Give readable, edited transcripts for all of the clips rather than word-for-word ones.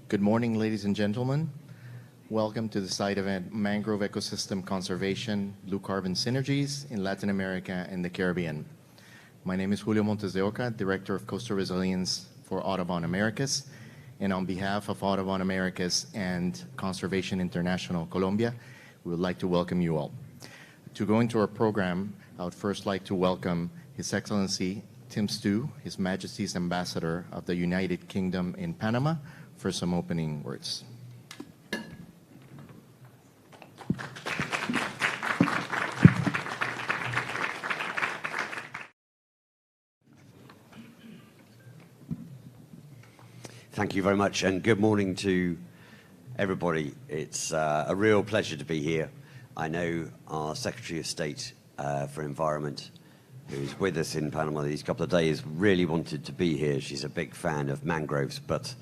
Good morning, ladies and gentlemen. Welcome to the side event, Mangrove Ecosystem Conservation, Blue Carbon Synergies in Latin America and the Caribbean. My name is Julio Montes de Oca, Director of Coastal Resilience for Audubon Americas. And on behalf of Audubon Americas and Conservation International Colombia, we would like to welcome you all. To go into our program, I would first like to welcome His Excellency Tim Stu, His Majesty's Ambassador of the United Kingdom in Panama, for some opening words. Thank you very much, and good morning to everybody. It's a real pleasure to be here. I know our Secretary of State for Environment, who's with us in Panama these couple of days, really wanted to be here. She's a big fan of mangroves, but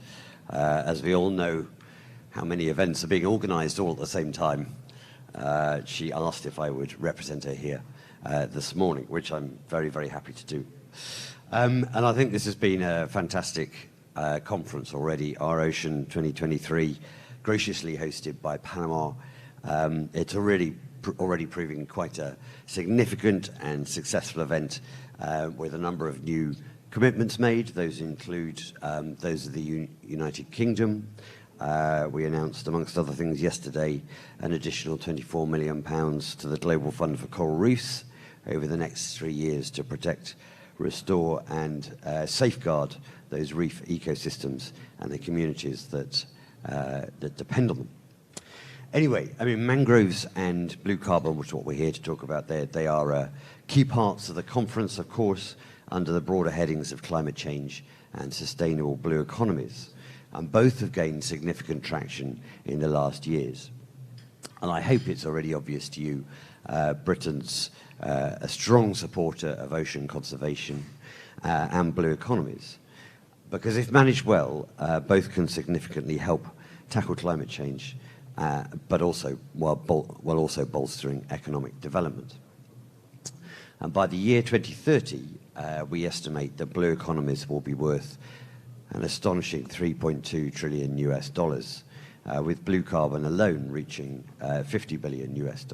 as we all know how many events are being organized all at the same time, she asked if I would represent her here this morning, which I'm very, very happy to do. And I think this has been a fantastic conference already, Our Ocean 2023, graciously hosted by Panama. It's already proving quite a significant and successful event with a number of new commitments made. Those include those of the United Kingdom. We announced, amongst other things, yesterday an additional £24 million to the Global Fund for Coral Reefs over the next 3 years to protect, restore and safeguard those reef ecosystems and the communities that depend on them. Anyway, I mean, mangroves and blue carbon, which is what we're here to talk about there, they are key parts of the conference, of course, under the broader headings of climate change and sustainable blue economies. And both have gained significant traction in the last years. And I hope it's already obvious to you, Britain's a strong supporter of ocean conservation and blue economies. Because if managed well, both can significantly help tackle climate change, but also while also bolstering economic development. And by the year 2030, we estimate that blue economies will be worth an astonishing $3.2 trillion US, with blue carbon alone reaching $50 billion US.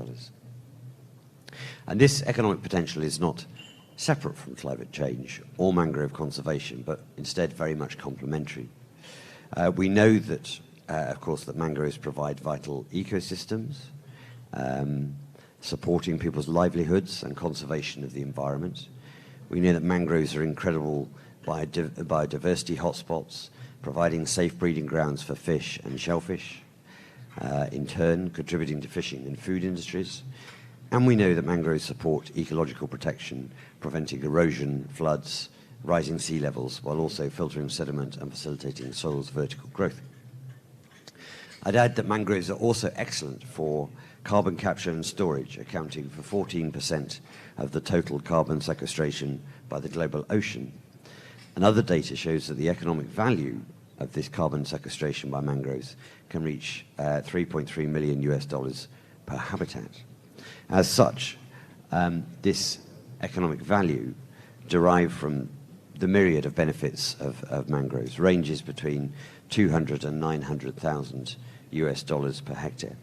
And this economic potential is not separate from climate change or mangrove conservation, but instead very much complementary. We know that, of course, that mangroves provide vital ecosystems, supporting people's livelihoods and conservation of the environment. We know that mangroves are incredible biodiversity hotspots, providing safe breeding grounds for fish and shellfish, in turn contributing to fishing and food industries. And we know that mangroves support ecological protection, preventing erosion, floods, rising sea levels, while also filtering sediment and facilitating soil's vertical growth. I'd add that mangroves are also excellent for carbon capture and storage, accounting for 14% of the total carbon sequestration by the global ocean. And other data shows that the economic value of this carbon sequestration by mangroves can reach $3.3 million US per habitat. As such, this economic value derived from the myriad of benefits of mangroves ranges between 200 and 900,000 US dollars per hectare.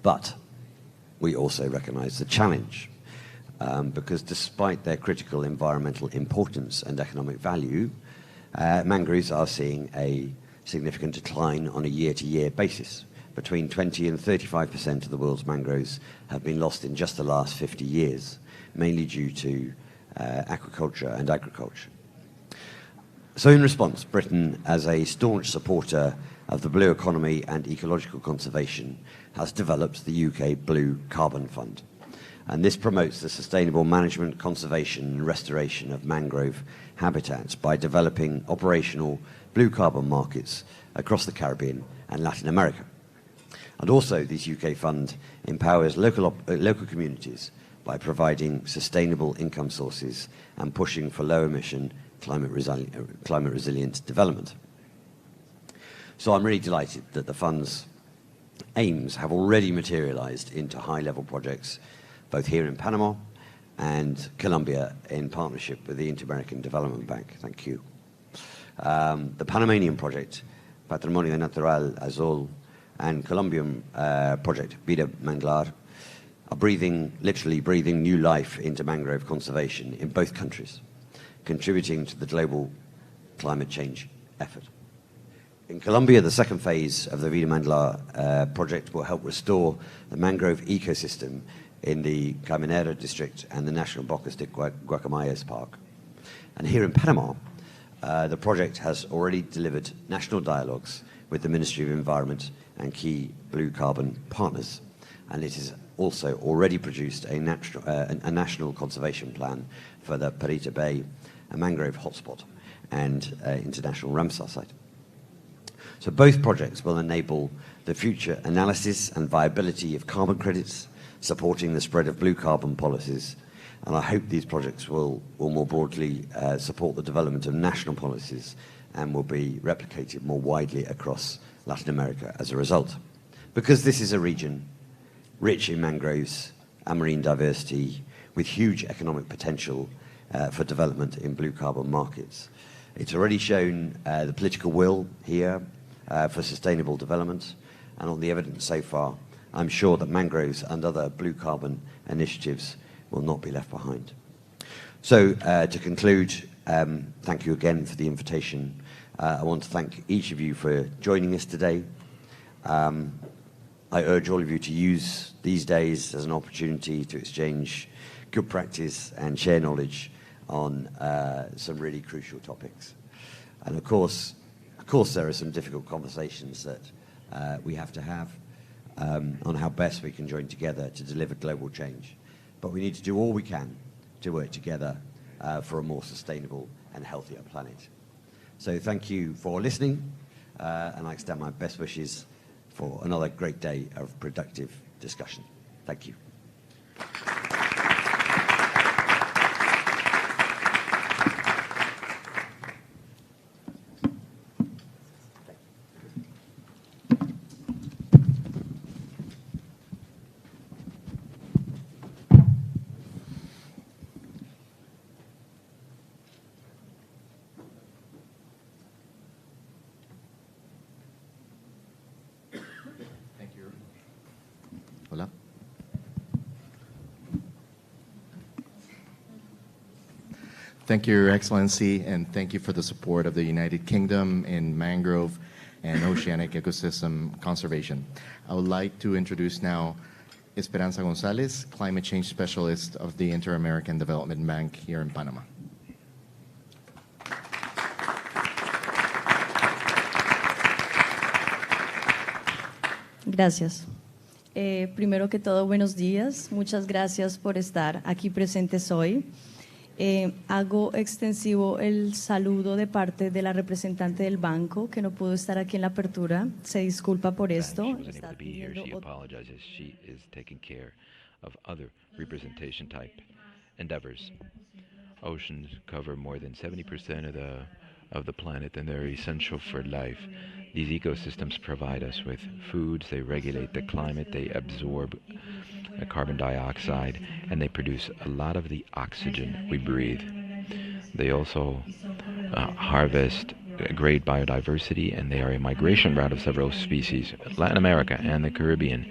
But we also recognize the challenge, because despite their critical environmental importance and economic value, mangroves are seeing a significant decline on a year-to-year basis. Between 20 and 35% of the world's mangroves have been lost in just the last 50 years, mainly due to aquaculture and agriculture. So in response, Britain, as a staunch supporter of the blue economy and ecological conservation, has developed the UK Blue Carbon Fund. And this promotes the sustainable management, conservation and restoration of mangrove habitats by developing operational blue carbon markets across the Caribbean and Latin America. And also, this UK fund empowers local communities by providing sustainable income sources and pushing for low-emission, climate-resilient development. So I'm really delighted that the fund's aims have already materialized into high-level projects, both here in Panama and Colombia in partnership with the Inter-American Development Bank. Thank you. The Panamanian project Patrimonio Natural Azul and Colombian project, Vida Manglar, are literally breathing new life into mangrove conservation in both countries, contributing to the global climate change effort. In Colombia, the second phase of the Vida Manglar project will help restore the mangrove ecosystem in the Caminera district and the National Bosques de Guacamayas Park. And here in Panama, the project has already delivered national dialogues with the Ministry of Environment and key blue carbon partners. And it has also already produced a national conservation plan for the Perita Bay, a mangrove hotspot, and international Ramsar site. So both projects will enable the future analysis and viability of carbon credits, supporting the spread of blue carbon policies. And I hope these projects will more broadly support the development of national policies and will be replicated more widely across Latin America as a result. Because this is a region rich in mangroves and marine diversity with huge economic potential for development in blue carbon markets. It's already shown the political will here for sustainable development, and on the evidence so far, I'm sure that mangroves and other blue carbon initiatives will not be left behind. So to conclude, thank you again for the invitation. I want to thank each of you for joining us today. I urge all of you to use these days as an opportunity to exchange good practice and share knowledge on some really crucial topics. And of course, there are some difficult conversations that we have to have on how best we can join together to deliver global change. But we need to do all we can to work together for a more sustainable and healthier planet. So thank you for listening, and I extend my best wishes for another great day of productive discussion. Thank you. Hola. Thank you, Your Excellency, and thank you for the support of the United Kingdom in mangrove and oceanic ecosystem conservation. I would like to introduce now Esperanza Gonzalez, Climate Change Specialist of the Inter-American Development Bank here in Panama. Gracias. Primero que todo, buenos días. Muchas gracias por estar aquí presentes hoy. Hago extensivo el saludo de parte de la representante del banco que no pudo estar aquí en la apertura. Se disculpa por esto. Está atendiendo She is taking care of other representation type endeavors. Oceans cover more than 70% of the planet, and they're essential for life. These ecosystems provide us with foods, they regulate the climate, they absorb carbon dioxide, and they produce a lot of the oxygen we breathe. They also harvest great biodiversity, and they are a migration route of several species. Latin America and the Caribbean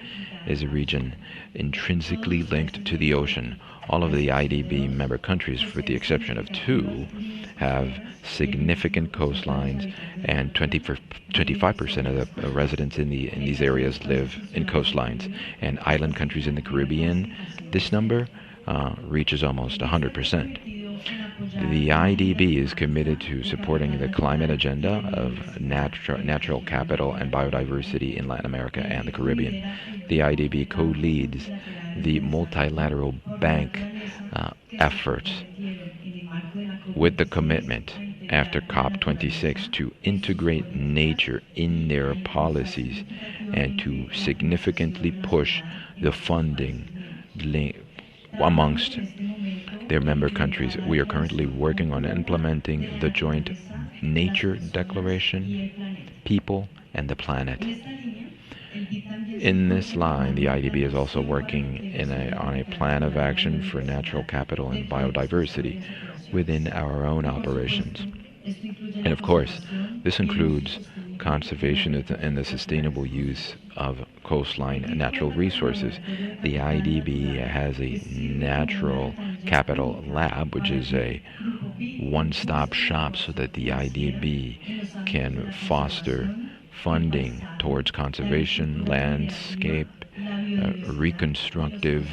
is a region intrinsically linked to the ocean. All of the IDB member countries, with the exception of 2, have significant coastlines, and 25% of the residents in these areas live in coastlines. And island countries in the Caribbean, this number reaches almost 100%. The IDB is committed to supporting the climate agenda of natural capital and biodiversity in Latin America and the Caribbean. The IDB co-leads the multilateral bank efforts with the commitment after COP26 to integrate nature in their policies and to significantly push the funding amongst their member countries. We are currently working on implementing the joint nature declaration, people and the planet. In this line, the IDB is also working on a plan of action for natural capital and biodiversity within our own operations. And of course, this includes conservation and the sustainable use of coastline natural resources. The IDB has a natural capital lab, which is a one-stop shop so that the IDB can foster funding towards conservation, landscape, reconstructive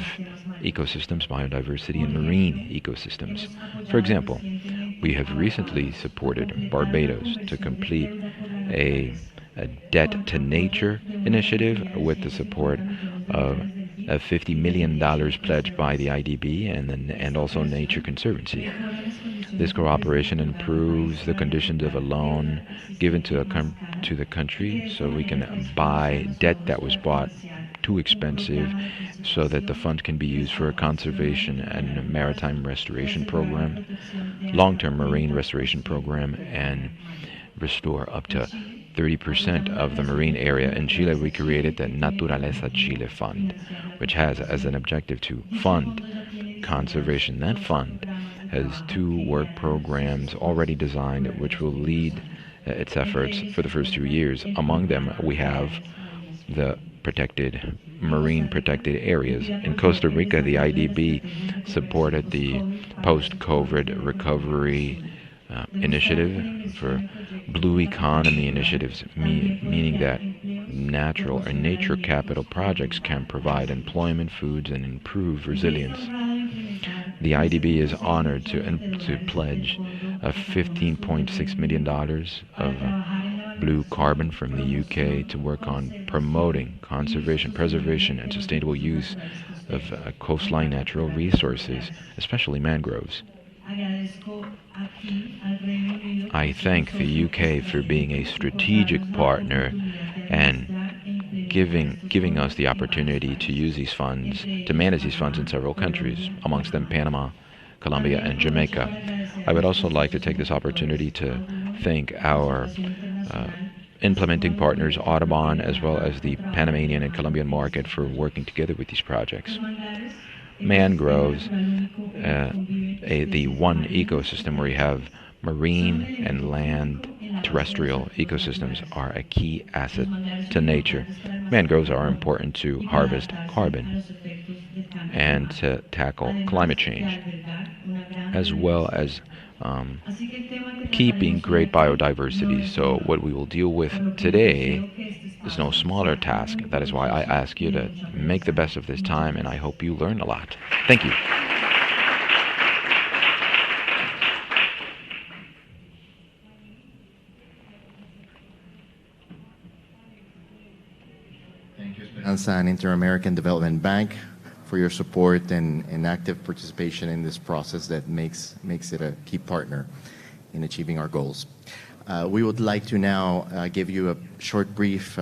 ecosystems, biodiversity, and marine ecosystems. For example, we have recently supported Barbados to complete a debt to nature initiative with the support of a $50 million pledged by the IDB and also Nature Conservancy. This cooperation improves the conditions of a loan given to the country so we can buy debt that was bought too expensive so that the fund can be used for a conservation and maritime restoration program, long-term marine restoration program, and restore up to 30% of the marine area. In Chile, we created the Naturaleza Chile Fund, which has as an objective to fund conservation. That fund has 2 work programs already designed, which will lead its efforts for the first 2 years. Among them, we have the marine protected areas. In Costa Rica, the IDB supported the post-COVID recovery initiative for blue economy initiatives, meaning that natural or nature capital projects can provide employment, foods, and improve resilience. The IDB is honored to pledge $15.6 million of blue carbon from the UK to work on promoting conservation, preservation, and sustainable use of coastline natural resources, especially mangroves. I thank the UK for being a strategic partner and giving us the opportunity to use these funds, to manage these funds in several countries, amongst them Panama, Colombia, and Jamaica. I would also like to take this opportunity to thank our implementing partners, Audubon, as well as the Panamanian and Colombian market for working together with these projects. Mangroves, the one ecosystem where you have marine and land terrestrial ecosystems, are a key asset to nature. Mangroves are important to harvest carbon and to tackle climate change, as well as keeping great biodiversity. So what we will deal with today is no smaller task. That is why I ask you to make the best of this time, and I hope you learn a lot. Thank you. Thank you, Esperanza and Inter-American Development Bank, for your support and active participation in this process that makes it a key partner in achieving our goals. We would like to now give you a short, brief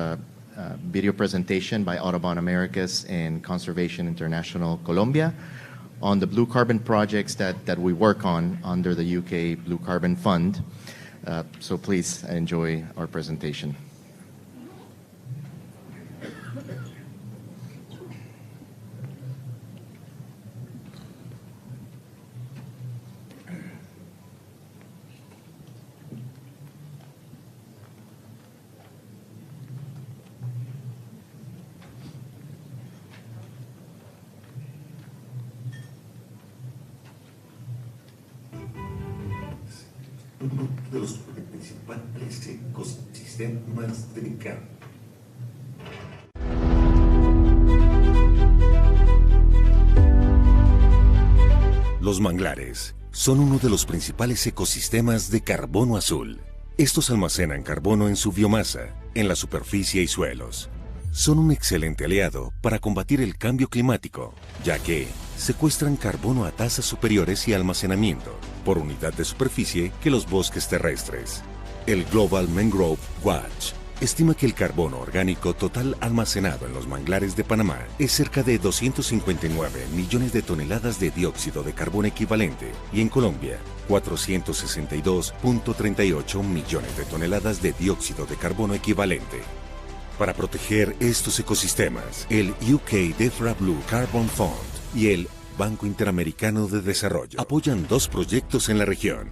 video presentation by Audubon Americas and Conservation International Colombia on the blue carbon projects that we work on under the UK Blue Carbon Fund. So please enjoy our presentation. Uno de los principales ecosistemas del campo. Los manglares son uno de los principales ecosistemas de carbono azul. Estos almacenan carbono en su biomasa, en la superficie y suelos. Son un excelente aliado para combatir el cambio climático, ya que secuestran carbono a tasas superiores y almacenamiento por unidad de superficie que los bosques terrestres. El Global Mangrove Watch estima que el carbono orgánico total almacenado en los manglares de Panamá es cerca de 259 millones de toneladas de dióxido de carbono equivalente y en Colombia 462.38 millones de toneladas de dióxido de carbono equivalente. Para proteger estos ecosistemas, el UK DEFRA Blue Carbon Fund y el Banco Interamericano de Desarrollo apoyan 2 proyectos en la región.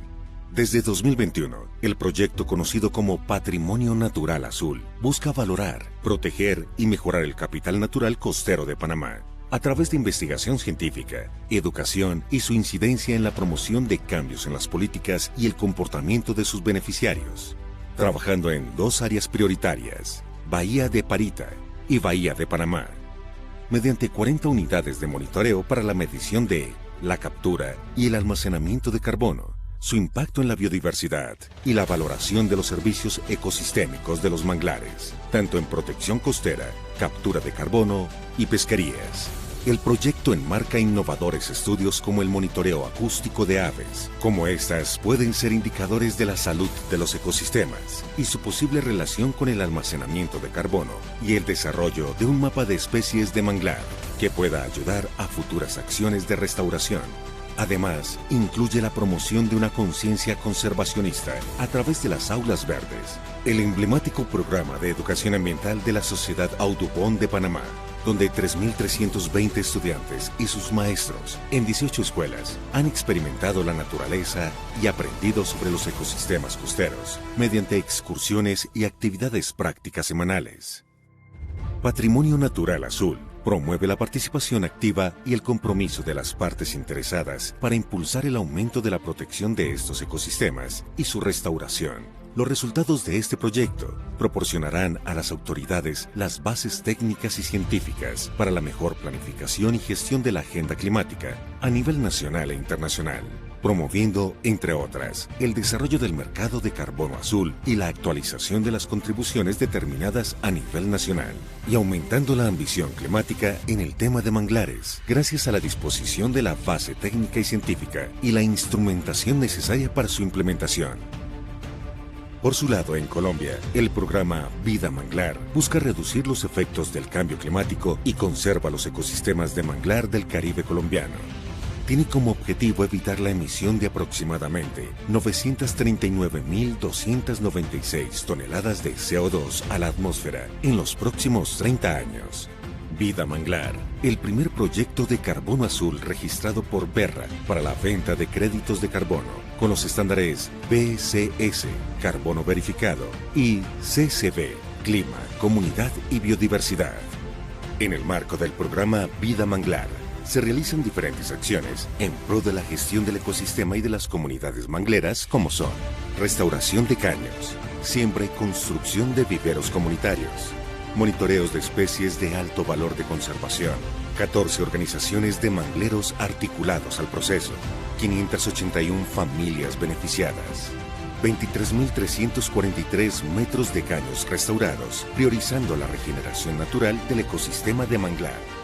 Desde 2021, el proyecto conocido como Patrimonio Natural Azul busca valorar, proteger y mejorar el capital natural costero de Panamá a través de investigación científica, educación y su incidencia en la promoción de cambios en las políticas y el comportamiento de sus beneficiarios, trabajando en dos áreas prioritarias, Bahía de Parita y Bahía de Panamá, mediante 40 unidades de monitoreo para la medición de la captura y el almacenamiento de carbono, su impacto en la biodiversidad y la valoración de los servicios ecosistémicos de los manglares, tanto en protección costera, captura de carbono y pesquerías. El proyecto enmarca innovadores estudios como el monitoreo acústico de aves, como estas pueden ser indicadores de la salud de los ecosistemas y su posible relación con el almacenamiento de carbono y el desarrollo de un mapa de especies de manglar que pueda ayudar a futuras acciones de restauración. Además, incluye la promoción de una conciencia conservacionista a través de las aulas verdes, el emblemático programa de educación ambiental de la Sociedad Audubon de Panamá, donde 3.320 estudiantes y sus maestros en 18 escuelas han experimentado la naturaleza y aprendido sobre los ecosistemas costeros mediante excursiones y actividades prácticas semanales. Patrimonio Natural Azul promueve la participación activa y el compromiso de las partes interesadas para impulsar el aumento de la protección de estos ecosistemas y su restauración. Los resultados de este proyecto proporcionarán a las autoridades las bases técnicas y científicas para la mejor planificación y gestión de la agenda climática a nivel nacional e internacional, promoviendo, entre otras, el desarrollo del mercado de carbono azul y la actualización de las contribuciones determinadas a nivel nacional, y aumentando la ambición climática en el tema de manglares, gracias a la disposición de la base técnica y científica y la instrumentación necesaria para su implementación. Por su lado, en Colombia, el programa Vida Manglar busca reducir los efectos del cambio climático y conserva los ecosistemas de manglar del Caribe colombiano. Tiene como objetivo evitar la emisión de aproximadamente 939.296 toneladas de CO2 a la atmósfera en los próximos 30 años. Vida Manglar, el primer proyecto de carbono azul registrado por Berra para la venta de créditos de carbono, con los estándares BCS, Carbono Verificado, y CCB, Clima, Comunidad y Biodiversidad. En el marco del programa Vida Manglar, se realizan diferentes acciones en pro de la gestión del ecosistema y de las comunidades mangleras, como son restauración de caños, siembra y construcción de viveros comunitarios, monitoreos de especies de alto valor de conservación, 14 organizaciones de mangleros articulados al proceso, 581 familias beneficiadas, 23.343 metros de caños restaurados, priorizando la regeneración natural del ecosistema de manglar.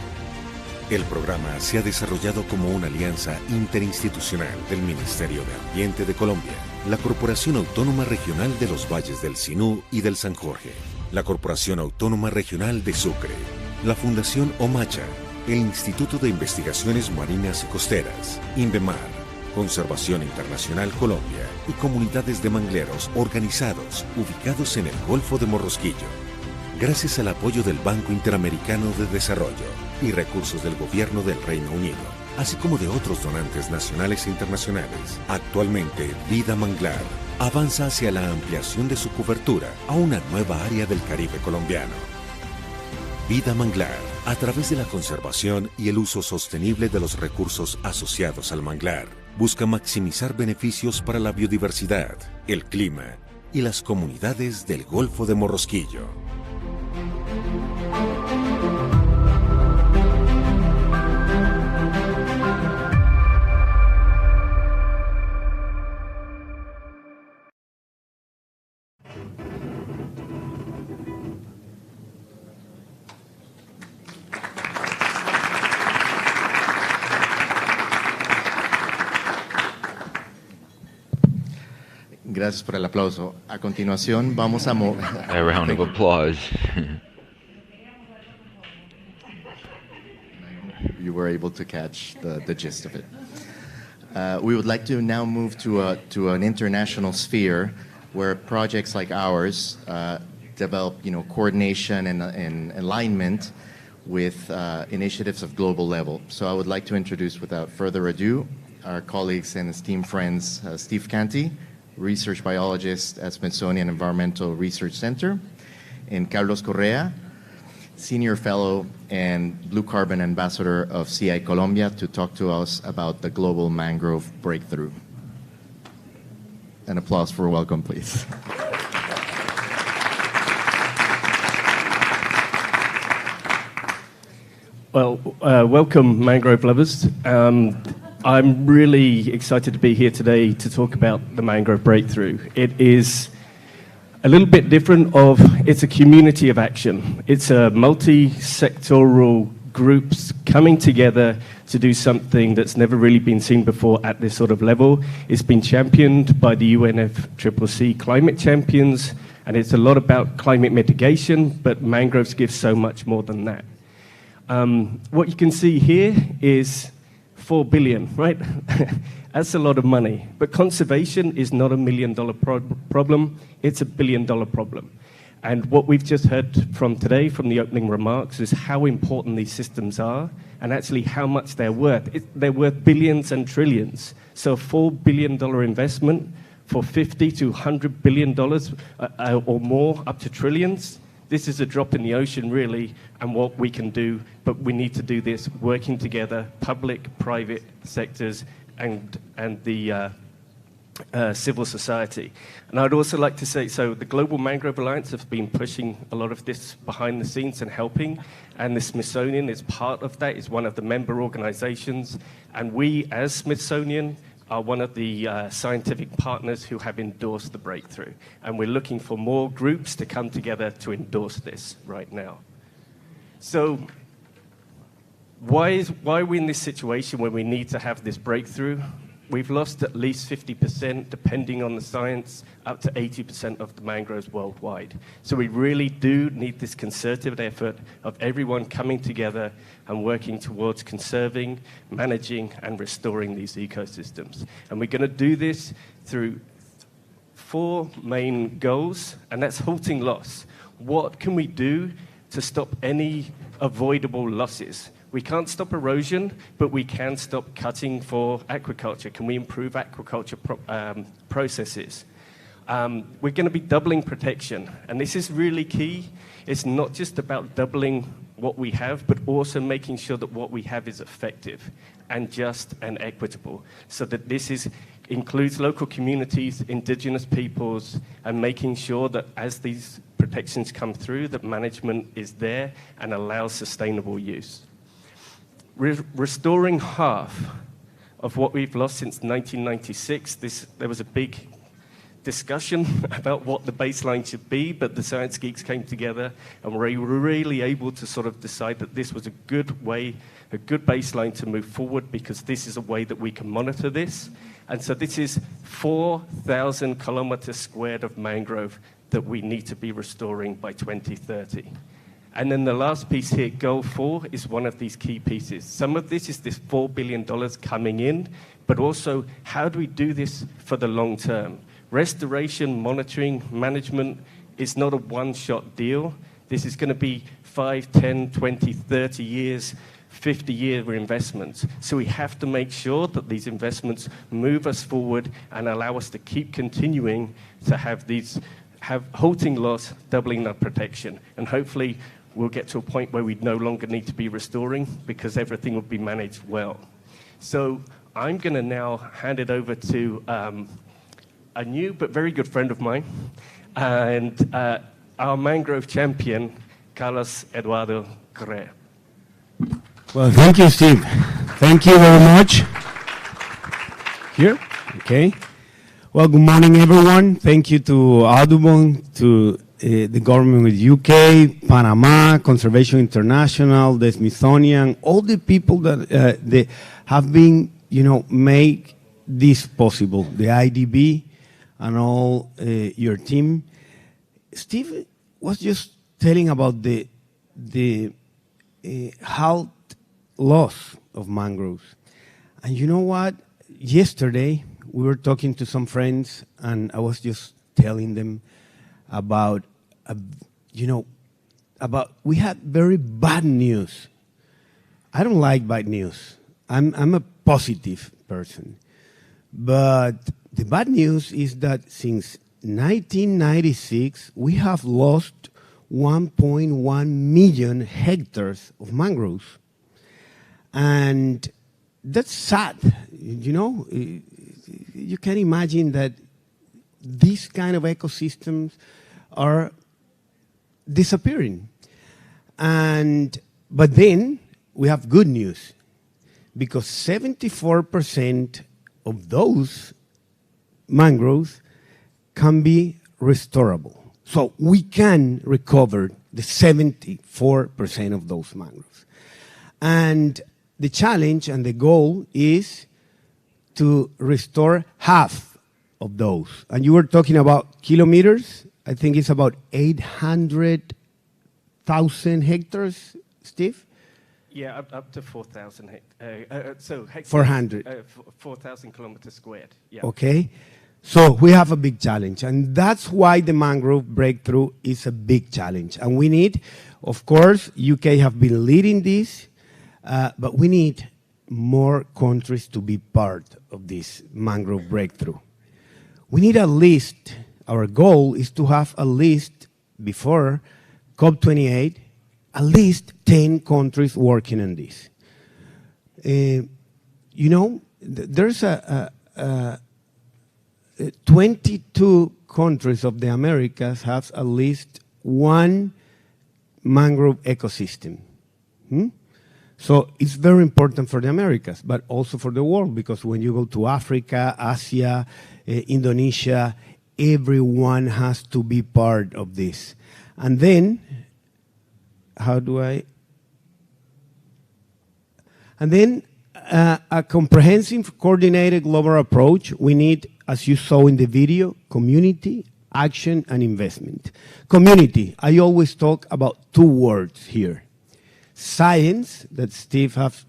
El programa se ha desarrollado como una alianza interinstitucional del Ministerio de Ambiente de Colombia, la Corporación Autónoma Regional de los Valles del Sinú y del San Jorge, la Corporación Autónoma Regional de Sucre, la Fundación Omacha, el Instituto de Investigaciones Marinas y Costeras, INVEMAR, Conservación Internacional Colombia y comunidades de mangleros organizados ubicados en el Golfo de Morrosquillo. Gracias al apoyo del Banco Interamericano de Desarrollo y recursos del Gobierno del Reino Unido, así como de otros donantes nacionales e internacionales, actualmente Vida Manglar avanza hacia la ampliación de su cobertura a una nueva área del Caribe colombiano. Vida Manglar, a través de la conservación y el uso sostenible de los recursos asociados al manglar, busca maximizar beneficios para la biodiversidad, el clima y las comunidades del Golfo de Morrosquillo. Gracias por el aplauso. A continuación vamos a A round of applause. You were able to catch the gist of it. We would like to now move to an international sphere where projects like ours develop, coordination and alignment with initiatives of global level. So I would like to introduce, without further ado, our colleagues and esteemed friends, Steve Canty, research biologist at Smithsonian Environmental Research Center, and Carlos Correa, Senior Fellow and Blue Carbon Ambassador of CI Colombia, to talk to us about the global mangrove breakthrough. An applause for a welcome, please. Well, welcome, mangrove lovers. I'm really excited to be here today to talk about the mangrove breakthrough. It is a little bit different it's a community of action. It's a multi-sectoral groups coming together to do something that's never really been seen before at this sort of level. It's been championed by the UNFCCC Climate Champions, and it's a lot about climate mitigation, but mangroves give so much more than that. What you can see here is 4 billion, right? That's a lot of money. But conservation is not $1 million problem, it's $1 billion problem. And what we've just heard from today, from the opening remarks, is how important these systems are and actually how much they're worth. They're worth billions and trillions. So a $4 billion investment for $50 to $100 billion or more, up to trillions. This is a drop in the ocean, really, and what we can do, but we need to do this working together, public, private sectors, and the civil society. And I'd also like to say, so the Global Mangrove Alliance has been pushing a lot of this behind the scenes and helping, and the Smithsonian is part of that, is one of the member organizations, and we, as Smithsonian, are one of the scientific partners who have endorsed the breakthrough. And we're looking for more groups to come together to endorse this right now. So why are we in this situation where we need to have this breakthrough? We've lost at least 50%, depending on the science, up to 80% of the mangroves worldwide. So we really do need this concerted effort of everyone coming together and working towards conserving, managing, and restoring these ecosystems. And we're going to do this through 4 main goals, and that's halting loss. What can we do to stop any avoidable losses? We can't stop erosion, but we can stop cutting for aquaculture. Can we improve aquaculture processes? We're going to be doubling protection, and this is really key. It's not just about doubling what we have, but also making sure that what we have is effective and just and equitable, so that this includes local communities, indigenous peoples, and making sure that as these protections come through, that management is there and allows sustainable use. Restoring half of what we've lost since 1996. There was a big discussion about what the baseline should be, but the science geeks came together and were really able to sort of decide that this was a good way, a good baseline to move forward, because this is a way that we can monitor this. And so this is 4,000 kilometers squared of mangrove that we need to be restoring by 2030. And then the last piece here, goal 4, is one of these key pieces. Some of this is this $4 billion coming in, but also how do we do this for the long term? Restoration, monitoring, management is not a one-shot deal. This is going to be 5, 10, 20, 30 years, 50-year investments. So we have to make sure that these investments move us forward and allow us to keep continuing to have halting loss, doubling our protection. And hopefully we'll get to a point where we no longer need to be restoring, because everything will be managed well. So I'm going to now hand it over to a new but very good friend of mine, and our mangrove champion, Carlos Eduardo Correa. Well, thank you, Steve. Thank you very much. Here? Okay. Well, good morning, everyone. Thank you to Audubon, to the government of the UK, Panama, Conservation International, the Smithsonian, all the people that they have been, make this possible, the IDB and all your team. Steve was just telling about the halt loss of mangroves. And you know what? Yesterday, we were talking to some friends, and I was just telling them about, we had very bad news. I don't like bad news. I'm a positive person. But the bad news is that since 1996, we have lost 1.1 million hectares of mangroves. And that's sad, you know. You can imagine that these kind of ecosystems are disappearing. But then we have good news, because 74% of those mangroves can be restorable. So we can recover the 74% of those mangroves. And the challenge and the goal is to restore half of those. And you were talking about kilometers. I think it's about 800,000 hectares, Steve? Yeah, up to 4,000 hectares. 400. 4,000 kilometers squared. Yeah. Okay. So we have a big challenge. And that's why the mangrove breakthrough is a big challenge. And we need, of course, UK have been leading this, but we need more countries to be part of this mangrove breakthrough. We need at least, our goal is to have at least, before COP28, at least 10 countries working on this. You know, there's 22 countries of the Americas have at least one mangrove ecosystem. So it's very important for the Americas, but also for the world, because when you go to Africa, Asia, Indonesia, everyone has to be part of this. And then, a comprehensive, coordinated global approach. We need, as you saw in the video, community, action, and investment. Community, I always talk about two words here. Science, that Steve has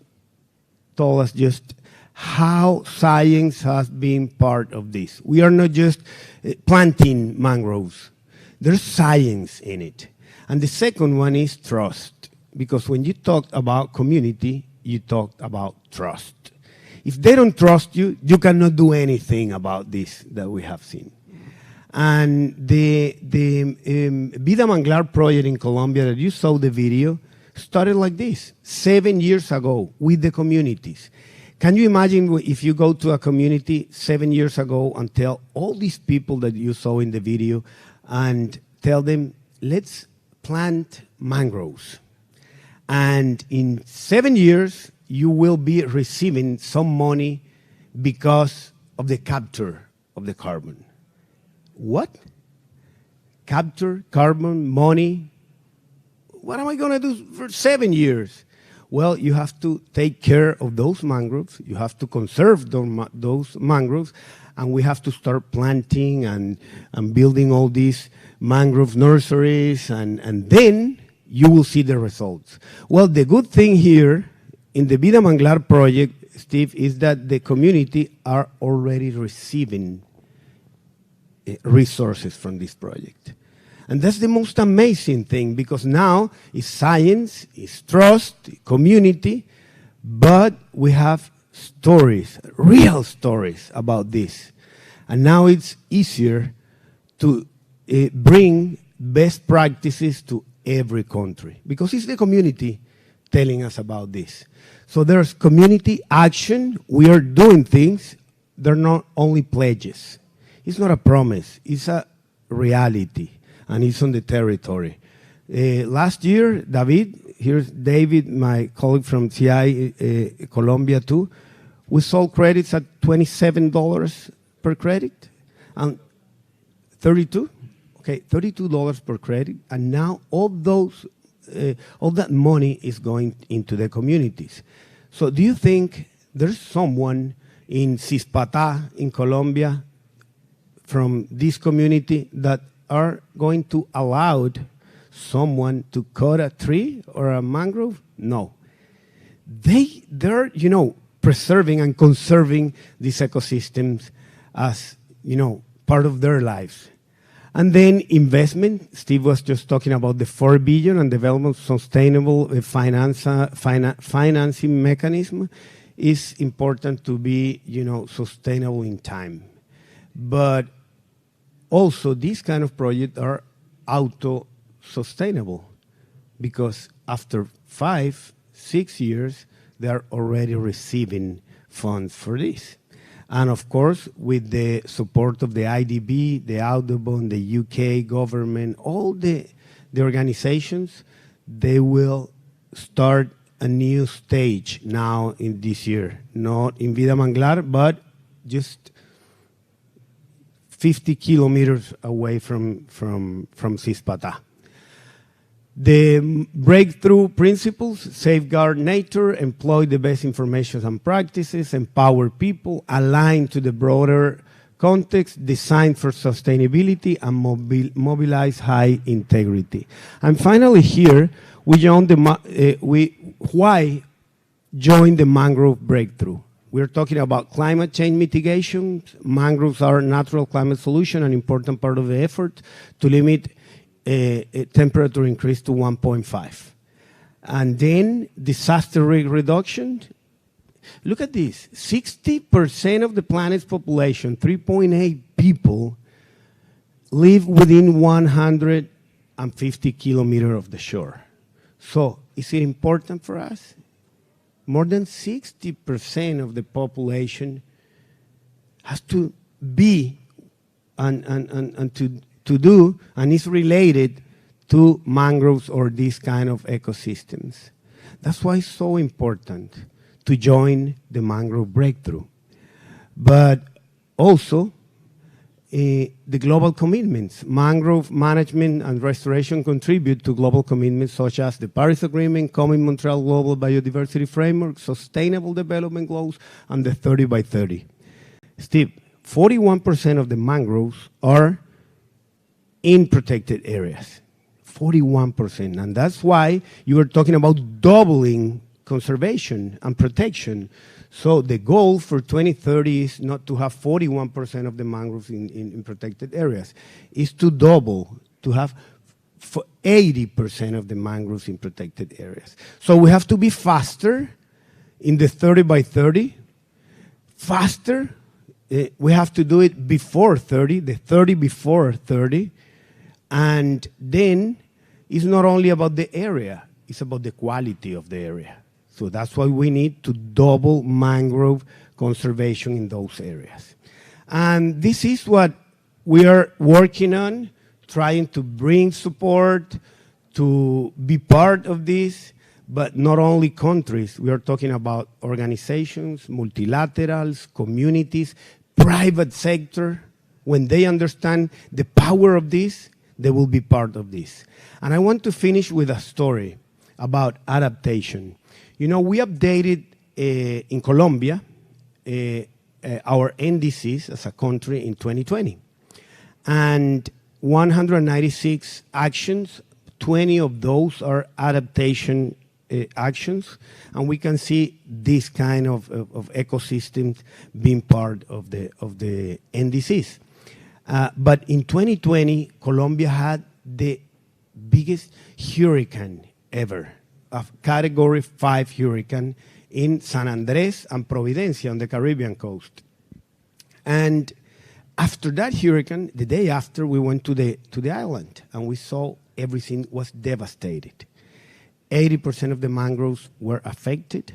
told us just how science has been part of this. We are not just planting mangroves. There's science in it. And the second one is trust, because when you talk about community, you talk about trust. If they don't trust you, you cannot do anything about this that we have seen. And the Vida Manglar project in Colombia that you saw the video started like this, 7 years ago with the communities. Can you imagine if you go to a community 7 years ago and tell all these people that you saw in the video and tell them, let's plant mangroves. And in 7 years, you will be receiving some money because of the capture of the carbon. What? Capture carbon, money? What am I going to do for 7 years? Well, you have to take care of those mangroves. You have to conserve those mangroves. And we have to start planting and building all these mangrove nurseries. And then you will see the results. Well, the good thing here in the Vida Manglar project, Steve, is that the community are already receiving resources from this project. And that's the most amazing thing, because now it's science, it's trust, community, but we have stories, real stories about this. And now it's easier to bring best practices to every country, because it's the community telling us about this. So there's community action. We are doing things. They're not only pledges. It's not a promise. It's a reality. And it's on the territory. Last year, here's David, my colleague from CI Colombia too, we sold credits at $27 per credit, and 32, okay, $32 per credit, and now all that money is going into the communities. So do you think there's someone in Cispatá in Colombia from this community that are going to allow someone to cut a tree or a mangrove? No. They're, you know, preserving and conserving these ecosystems as, you know, part of their lives. And then investment. Steve was just talking about the 4 billion and development sustainable financing mechanism. it's important to be, sustainable in time. But also, these kind of projects are auto-sustainable because after 5, 6 years, they are already receiving funds for this. And of course, with the support of the IDB, the Audubon, the UK government, all the organizations, they will start a new stage now in this year. Not in Vida Manglar, but just 50 kilometers away from Cispatá. The breakthrough principles: safeguard nature, employ the best information and practices, empower people, align to the broader context, design for sustainability, and mobilize high integrity. And finally here, why join the mangrove breakthrough? We're talking about climate change mitigation. Mangroves are a natural climate solution, an important part of the effort to limit a temperature increase to 1.5. And then disaster risk reduction. Look at this. 60% of the planet's population, 3.8 people, live within 150 kilometers of the shore. So is it important for us? More than 60% of the population has to be and to do, and is related to mangroves or these kind of ecosystems. That's why it's so important to join the mangrove breakthrough. But also, the global commitments. Mangrove management and restoration contribute to global commitments such as the Paris Agreement, Common Montreal Global Biodiversity Framework, Sustainable Development Goals, and the 30 by 30. Steve, 41% of the mangroves are in protected areas. 41%. And that's why you were talking about doubling conservation and protection. So the goal for 2030 is not to have 41% of the mangroves in protected areas. It's to double, to have 80% of the mangroves in protected areas. So we have to be faster in the 30 by 30. Faster. We have to do it before 30, the 30 before 30. And then it's not only about the area, it's about the quality of the area. So that's why we need to double mangrove conservation in those areas. And this is what we are working on, trying to bring support, to be part of this, but not only countries. We are talking about organizations, multilaterals, communities, private sector. When they understand the power of this, they will be part of this. And I want to finish with a story about adaptation. We updated in Colombia our NDCs as a country in 2020. And 196 actions, 20 of those are adaptation actions. And we can see this kind of ecosystems being part of the NDCs. But in 2020, Colombia had the biggest hurricane ever, a Category 5 hurricane in San Andres and Providencia on the Caribbean coast. And after that hurricane, the day after, we went to the island, and we saw everything was devastated. 80% of the mangroves were affected.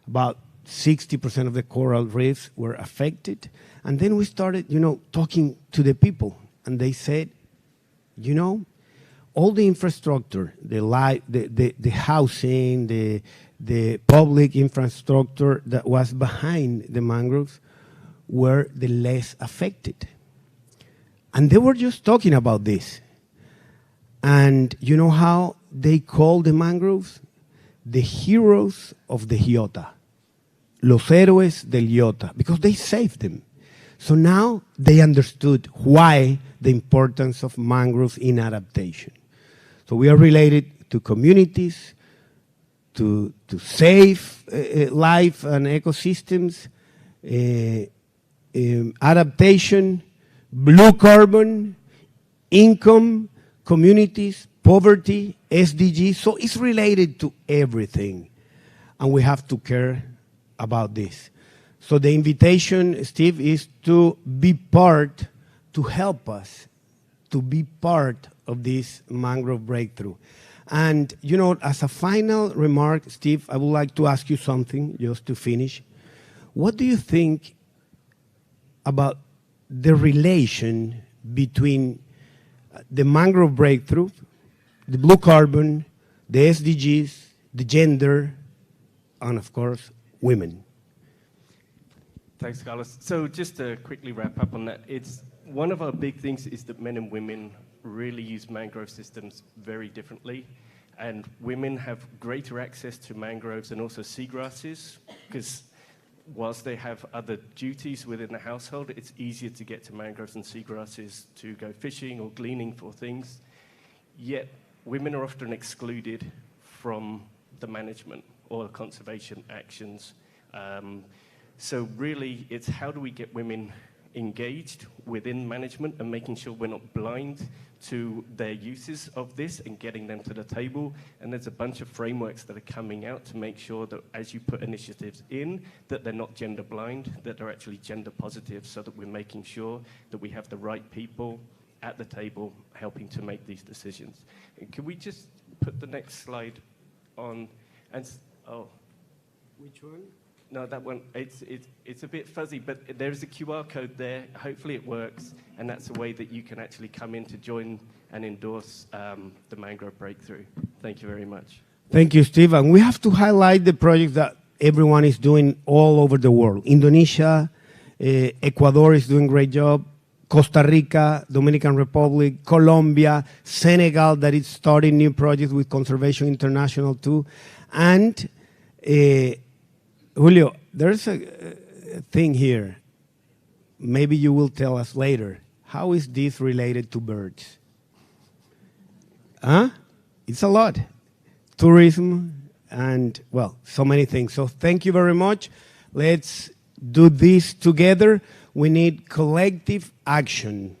About 60% of the coral reefs were affected. And then we started, talking to the people, and they said, all the infrastructure, the housing, the public infrastructure that was behind the mangroves were the less affected. And they were just talking about this. And you know how they call the mangroves? The heroes of the Giota. Los héroes del Giota, because they saved them. So now they understood why the importance of mangroves in adaptation. So we are related to communities, to save life and ecosystems, adaptation, blue carbon, income, communities, poverty, SDGs. So it's related to everything. And we have to care about this. So the invitation, Steve, is to be part, to help us to be part of this mangrove breakthrough. And, you know, as a final remark, Steve, I would like to ask you something just to finish. What do you think about the relation between the mangrove breakthrough, the blue carbon, the SDGs, the gender, and of course, women? Thanks, Carlos. So just to quickly wrap up on that, it's one of our big things is that men and women really use mangrove systems very differently. And women have greater access to mangroves and also seagrasses, because whilst they have other duties within the household, it's easier to get to mangroves and seagrasses to go fishing or gleaning for things. Yet women are often excluded from the management or conservation actions. So really, it's how do we get women engaged within management and making sure we're not blind to their uses of this and getting them to the table. And there's a bunch of frameworks that are coming out to make sure that as you put initiatives in, that they're not gender blind, that they're actually gender positive, so that we're making sure that we have the right people at the table helping to make these decisions. And can we just put the next slide on? And Which one? no, that one, it's a bit fuzzy, but there's a QR code there. Hopefully it works, and that's a way that you can actually come in to join and endorse the Mangrove Breakthrough. Thank you very much. Thank you, Steve. And we have to highlight the projects that everyone is doing all over the world. Indonesia, Ecuador is doing a great job, Costa Rica, Dominican Republic, Colombia, Senegal, that is starting new projects with Conservation International too. And Julio, there's a thing here. Maybe you will tell us later. How is this related to birds? Huh? It's a lot. Tourism and, well, so many things. So thank you very much. Let's do this together. We need collective action,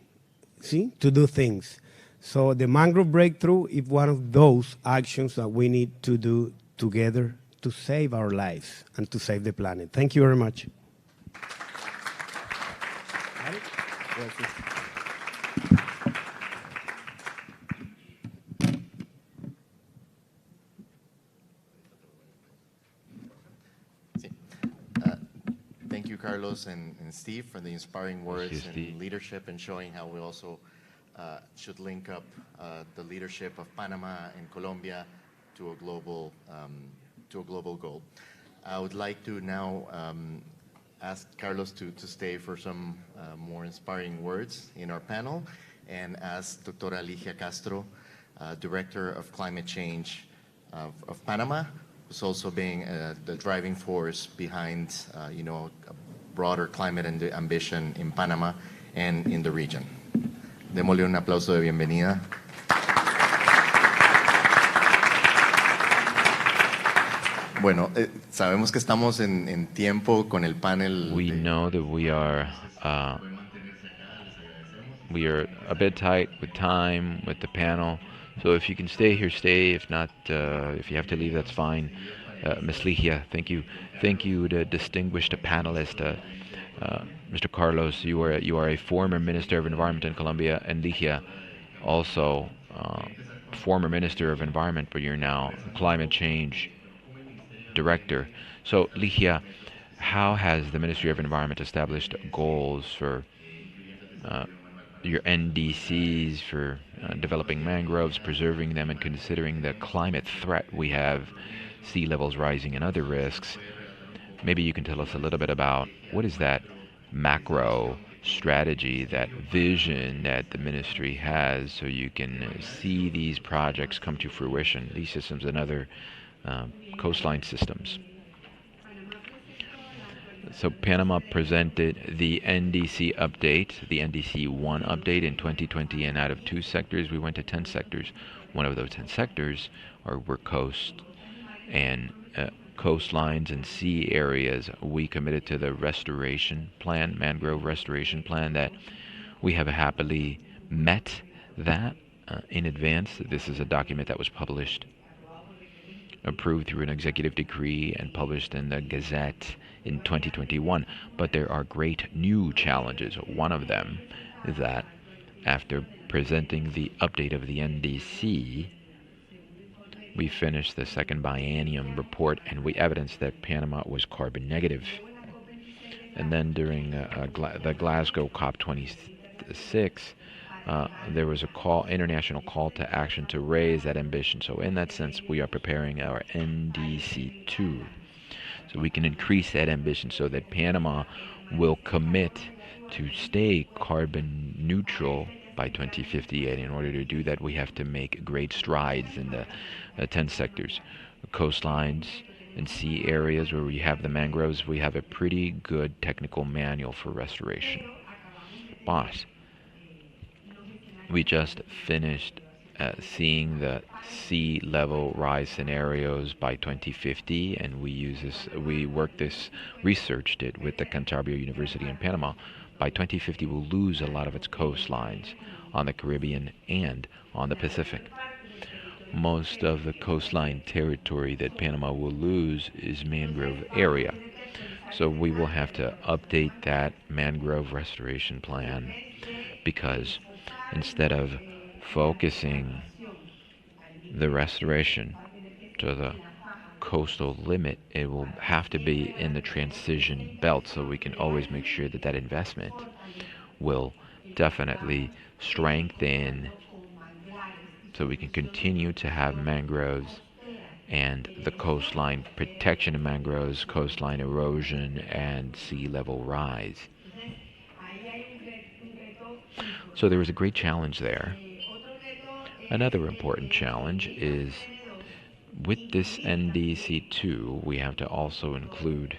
see, to do things. So the Mangrove Breakthrough is one of those actions that we need to do together to save our lives and to save the planet. Thank you very much. Thank you, Carlos and Steve, for the inspiring words Steve. and leadership, and showing how we also should link up the leadership of Panama and Colombia to a global goal. I would like to now ask Carlos to stay for some more inspiring words in our panel, and ask Dr. Ligia Castro, Director of Climate Change of Panama, who's also being the driving force behind a broader climate ambition in Panama and in the region. Démosle un aplauso de bienvenida. Bueno, sabemos que estamos en tiempo con el panel. We know that we are a bit tight with time with the panel, so if you can stay here, stay. If not, if you have to leave, that's fine. Ms. Ligia, thank you, the distinguished panelist. Mr. Carlos, you are a former Minister of Environment in Colombia, and Ligia, also former Minister of Environment, but you're now Climate Change Director. So, Ligia, how has the Ministry of Environment established goals for your NDCs for developing mangroves, preserving them, and considering the climate threat we have, sea levels rising and other risks? Maybe you can tell us a little bit about what is that macro strategy, that vision that the ministry has, so you can see these projects come to fruition, these systems and other coastline systems. So Panama presented the NDC update, the NDC 1 update in 2020, and out of 2 sectors, we went to 10 sectors. One of those 10 sectors were coast and coastlines and sea areas. We committed to the restoration plan, mangrove restoration plan, that we have happily met that in advance. This is a document that was published approved through an executive decree and published in the Gazette in 2021. But there are great new challenges. One of them is that after presenting the update of the NDC, we finished the second biennium report and we evidenced that Panama was carbon negative. And then during the Glasgow COP26, there was a international call to action to raise that ambition. So in that sense, we are preparing our NDC2. So we can increase that ambition so that Panama will commit to stay carbon neutral by 2058. In order to do that, we have to make great strides in the 10 sectors. Coastlines and sea areas where we have the mangroves, we have a pretty good technical manual for restoration. But we just finished seeing the sea level rise scenarios by 2050, and we researched it with the Cantabria University in Panama. By 2050, we'll lose a lot of its coastlines on the Caribbean and on the Pacific. Most of the coastline territory that Panama will lose is mangrove area. So we will have to update that mangrove restoration plan, because instead of focusing the restoration to the coastal limit, it will have to be in the transition belt, so we can always make sure that that investment will definitely strengthen, so we can continue to have mangroves and the coastline protection of mangroves, coastline erosion, and sea level rise. So there was a great challenge there. Another important challenge is with this NDC2, we have to also include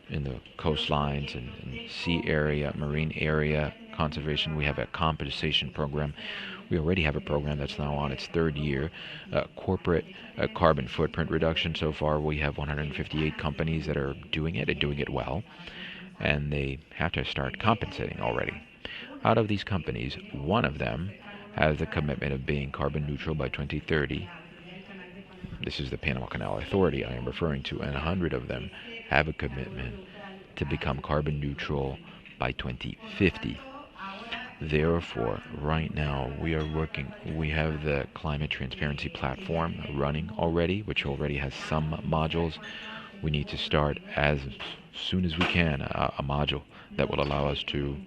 in the coastlines and sea area, marine area conservation, we have a compensation program. We already have a program that's now on its third year. Corporate carbon footprint reduction. So far, we have 158 companies that are doing it and doing it well, and they have to start compensating already. Out of these companies, one of them has the commitment of being carbon neutral by 2030. This is the Panama Canal Authority I am referring to, and 100 of them have a commitment to become carbon neutral by 2050. Therefore, right now we have the climate transparency platform running already, which already has some modules. We need to start as soon as we can a module that will allow us to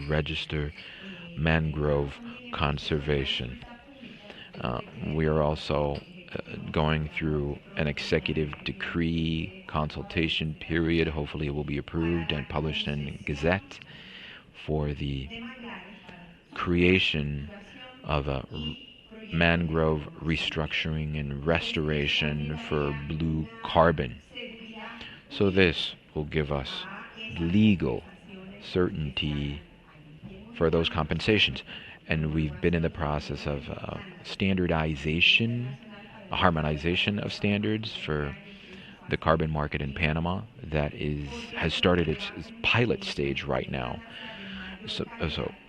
register mangrove conservation. We are also going through an executive decree consultation period. Hopefully it will be approved and published in Gazette for the creation of a mangrove restructuring and restoration for blue carbon. So this will give us legal certainty for those compensations. And we've been in the process of standardization, a harmonization of standards for the carbon market in Panama that has started its pilot stage right now. So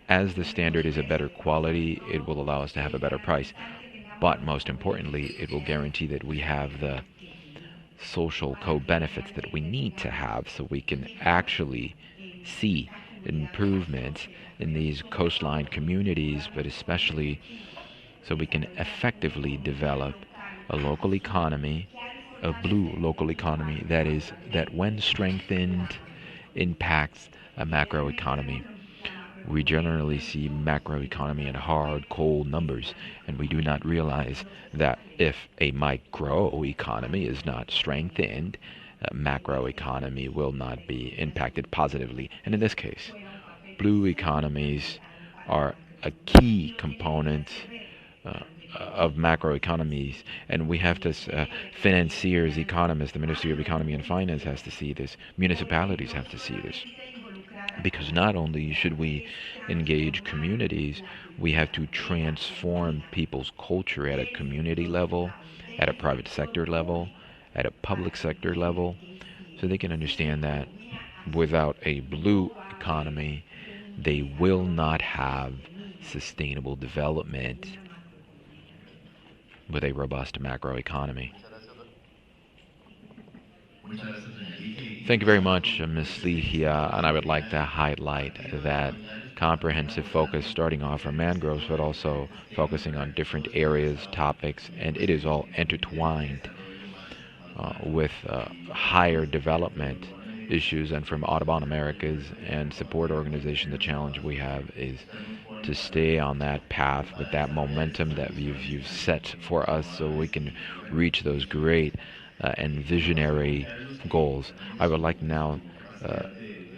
as the standard is a better quality, it will allow us to have a better price. But most importantly, it will guarantee that we have the social co-benefits that we need to have, so we can actually see improvements in these coastline communities, but especially so we can effectively develop a local economy, a blue local economy that when strengthened impacts a macroeconomy. We generally see macroeconomy in hard, cold numbers, and we do not realize that if a microeconomy is not strengthened, macroeconomy will not be impacted positively. And in this case, blue economies are a key component of macroeconomies, and we have to, financiers, economists, the Ministry of Economy and Finance has to see this, municipalities have to see this. Because not only should we engage communities, we have to transform people's culture at a community level, at a private sector level, at a public sector level, so they can understand that without a blue economy, they will not have sustainable development. with a robust macroeconomy. Thank you very much, Ms. Ligia, and I would like to highlight that comprehensive focus starting off from mangroves, but also focusing on different areas, topics, and it is all intertwined with higher development issues. And from Audubon Americas and support organization, the challenge we have is to stay on that path with that momentum that you've set for us so we can reach those great and visionary goals. I would like now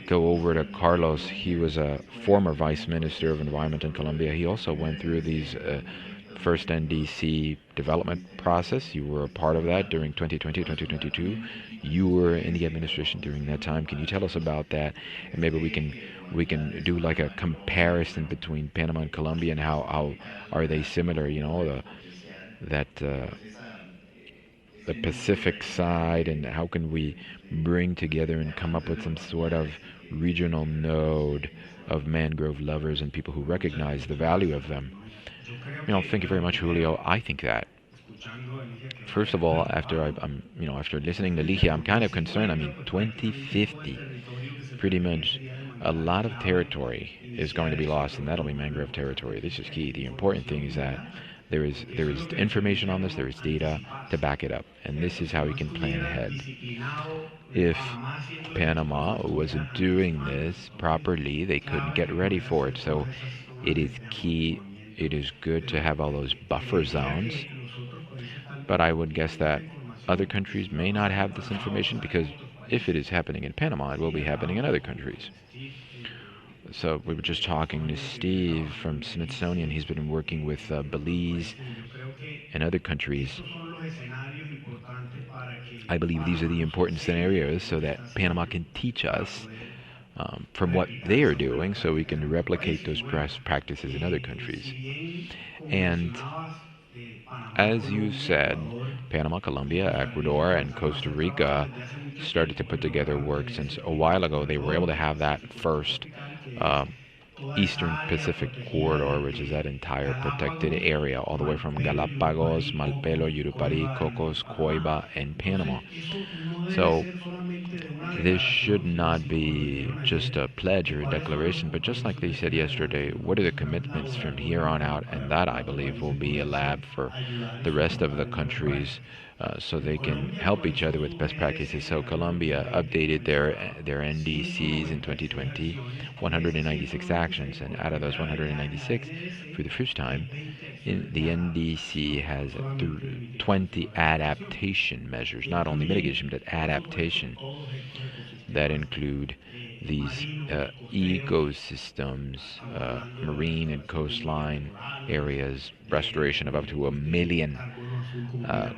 go over to Carlos. He was a former Vice Minister of Environment in Colombia. He also went through these first NDC development process. You were a part of that during 2020, 2022. You were in the administration during that time. Can you tell us about that? And maybe we can do like a comparison between Panama and Colombia and how are they similar? You know, the Pacific side, and how can we bring together and come up with some sort of regional node of mangrove lovers and people who recognize the value of them. You know, thank you very much, Julio. I think that first of all, after listening to Ligia, I'm kind of concerned. I mean, 2050, pretty much a lot of territory is going to be lost, and that'll be mangrove territory. This is key. The important thing is that there is information on this, there is data to back it up, and this is how we can plan ahead. If Panama wasn't doing this properly, they couldn't get ready for it. So it is key. It is good to have all those buffer zones, but I would guess that other countries may not have this information, because if it is happening in Panama, it will be happening in other countries. So we were just talking to Steve from Smithsonian. He's been working with Belize and other countries. I believe these are the important scenarios so that Panama can teach us from what they are doing, so we can replicate those best practices in other countries. And as you said, Panama, Colombia, Ecuador, and Costa Rica started to put together work since a while ago. They were able to have that first Eastern Pacific corridor, which is that entire protected area, all the way from Galapagos, Malpelo, Yurupari, Cocos, Coiba, and Panama. So this should not be just a pledge or a declaration, but just like they said yesterday, what are the commitments from here on out? And that, I believe, will be a lab for the rest of the countries, so they can help each other with best practices. So Colombia updated their NDCs in 2020, 196 actions, and out of those 196, for the first time, the NDC has 20 adaptation measures, not only mitigation, but adaptation, that include these ecosystems, marine and coastline areas, restoration of up to 1 million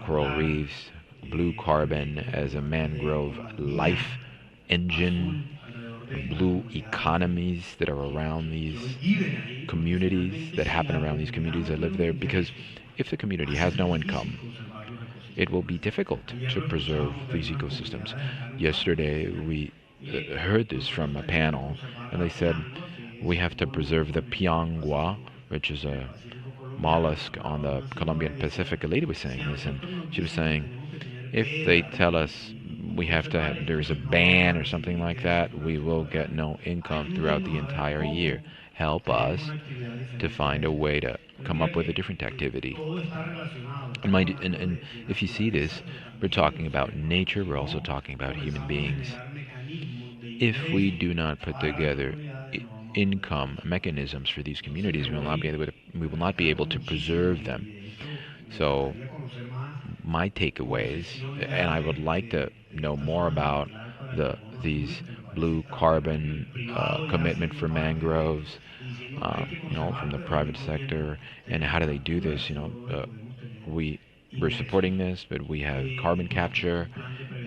coral reefs, blue carbon as a mangrove life engine, blue economies that are around these communities, that happen around these communities that live there. Because if the community has no income, it will be difficult to preserve these ecosystems. Yesterday, we heard this from a panel, and they said we have to preserve the piangua, which is a mollusk on the Colombian Pacific. A lady was saying this, and she was saying, if they tell us we have to have, there's a ban or something like that, we will get no income throughout the entire year. Help us to find a way to come up with a different activity. And if you see this, we're talking about nature, we're also talking about human beings. If we do not put together income mechanisms for these communities, we will not be able to preserve them. So my takeaways, and I would like to know more about these blue carbon commitment for mangroves, from the private sector, and how do they do this? We're supporting this, but we have carbon capture,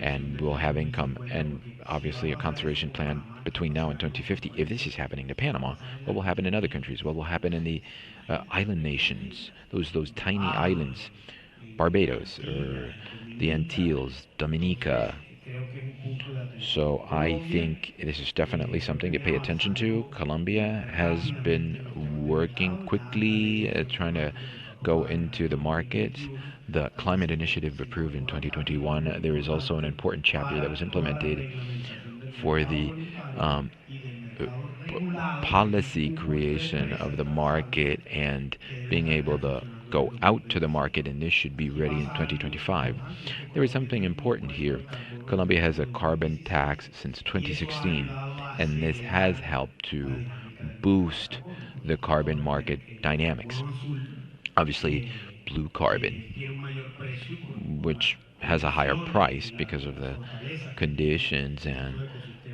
and we'll have income, and obviously a conservation plan between now and 2050. If this is happening to Panama, what will happen in other countries? What will happen in the island nations, those tiny islands, Barbados or the Antilles, Dominica? So I think this is definitely something to pay attention to. Colombia has been working quickly, trying to go into the market. the climate initiative approved in 2021, there is also an important chapter that was implemented for the policy creation of the market and being able to go out to the market, and this should be ready in 2025. There is something important here. Colombia has a carbon tax since 2016, and this has helped to boost the carbon market dynamics. Obviously, blue carbon, which has a higher price because of the conditions and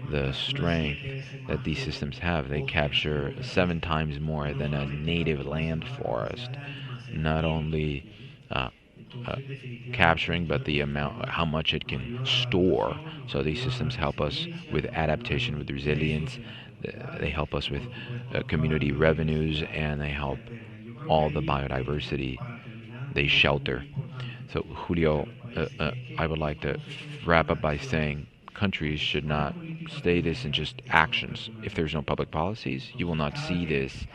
the strength that these systems have. They capture 7 times more than a native land forest, not only uh, uh, capturing, but the amount, how much it can store. So these systems help us with adaptation, with resilience. They help us with community revenues, and they help all the biodiversity they shelter. So, Julio, I would like to wrap up by saying countries should not stay this in just actions. If there's no public policies, you will not see this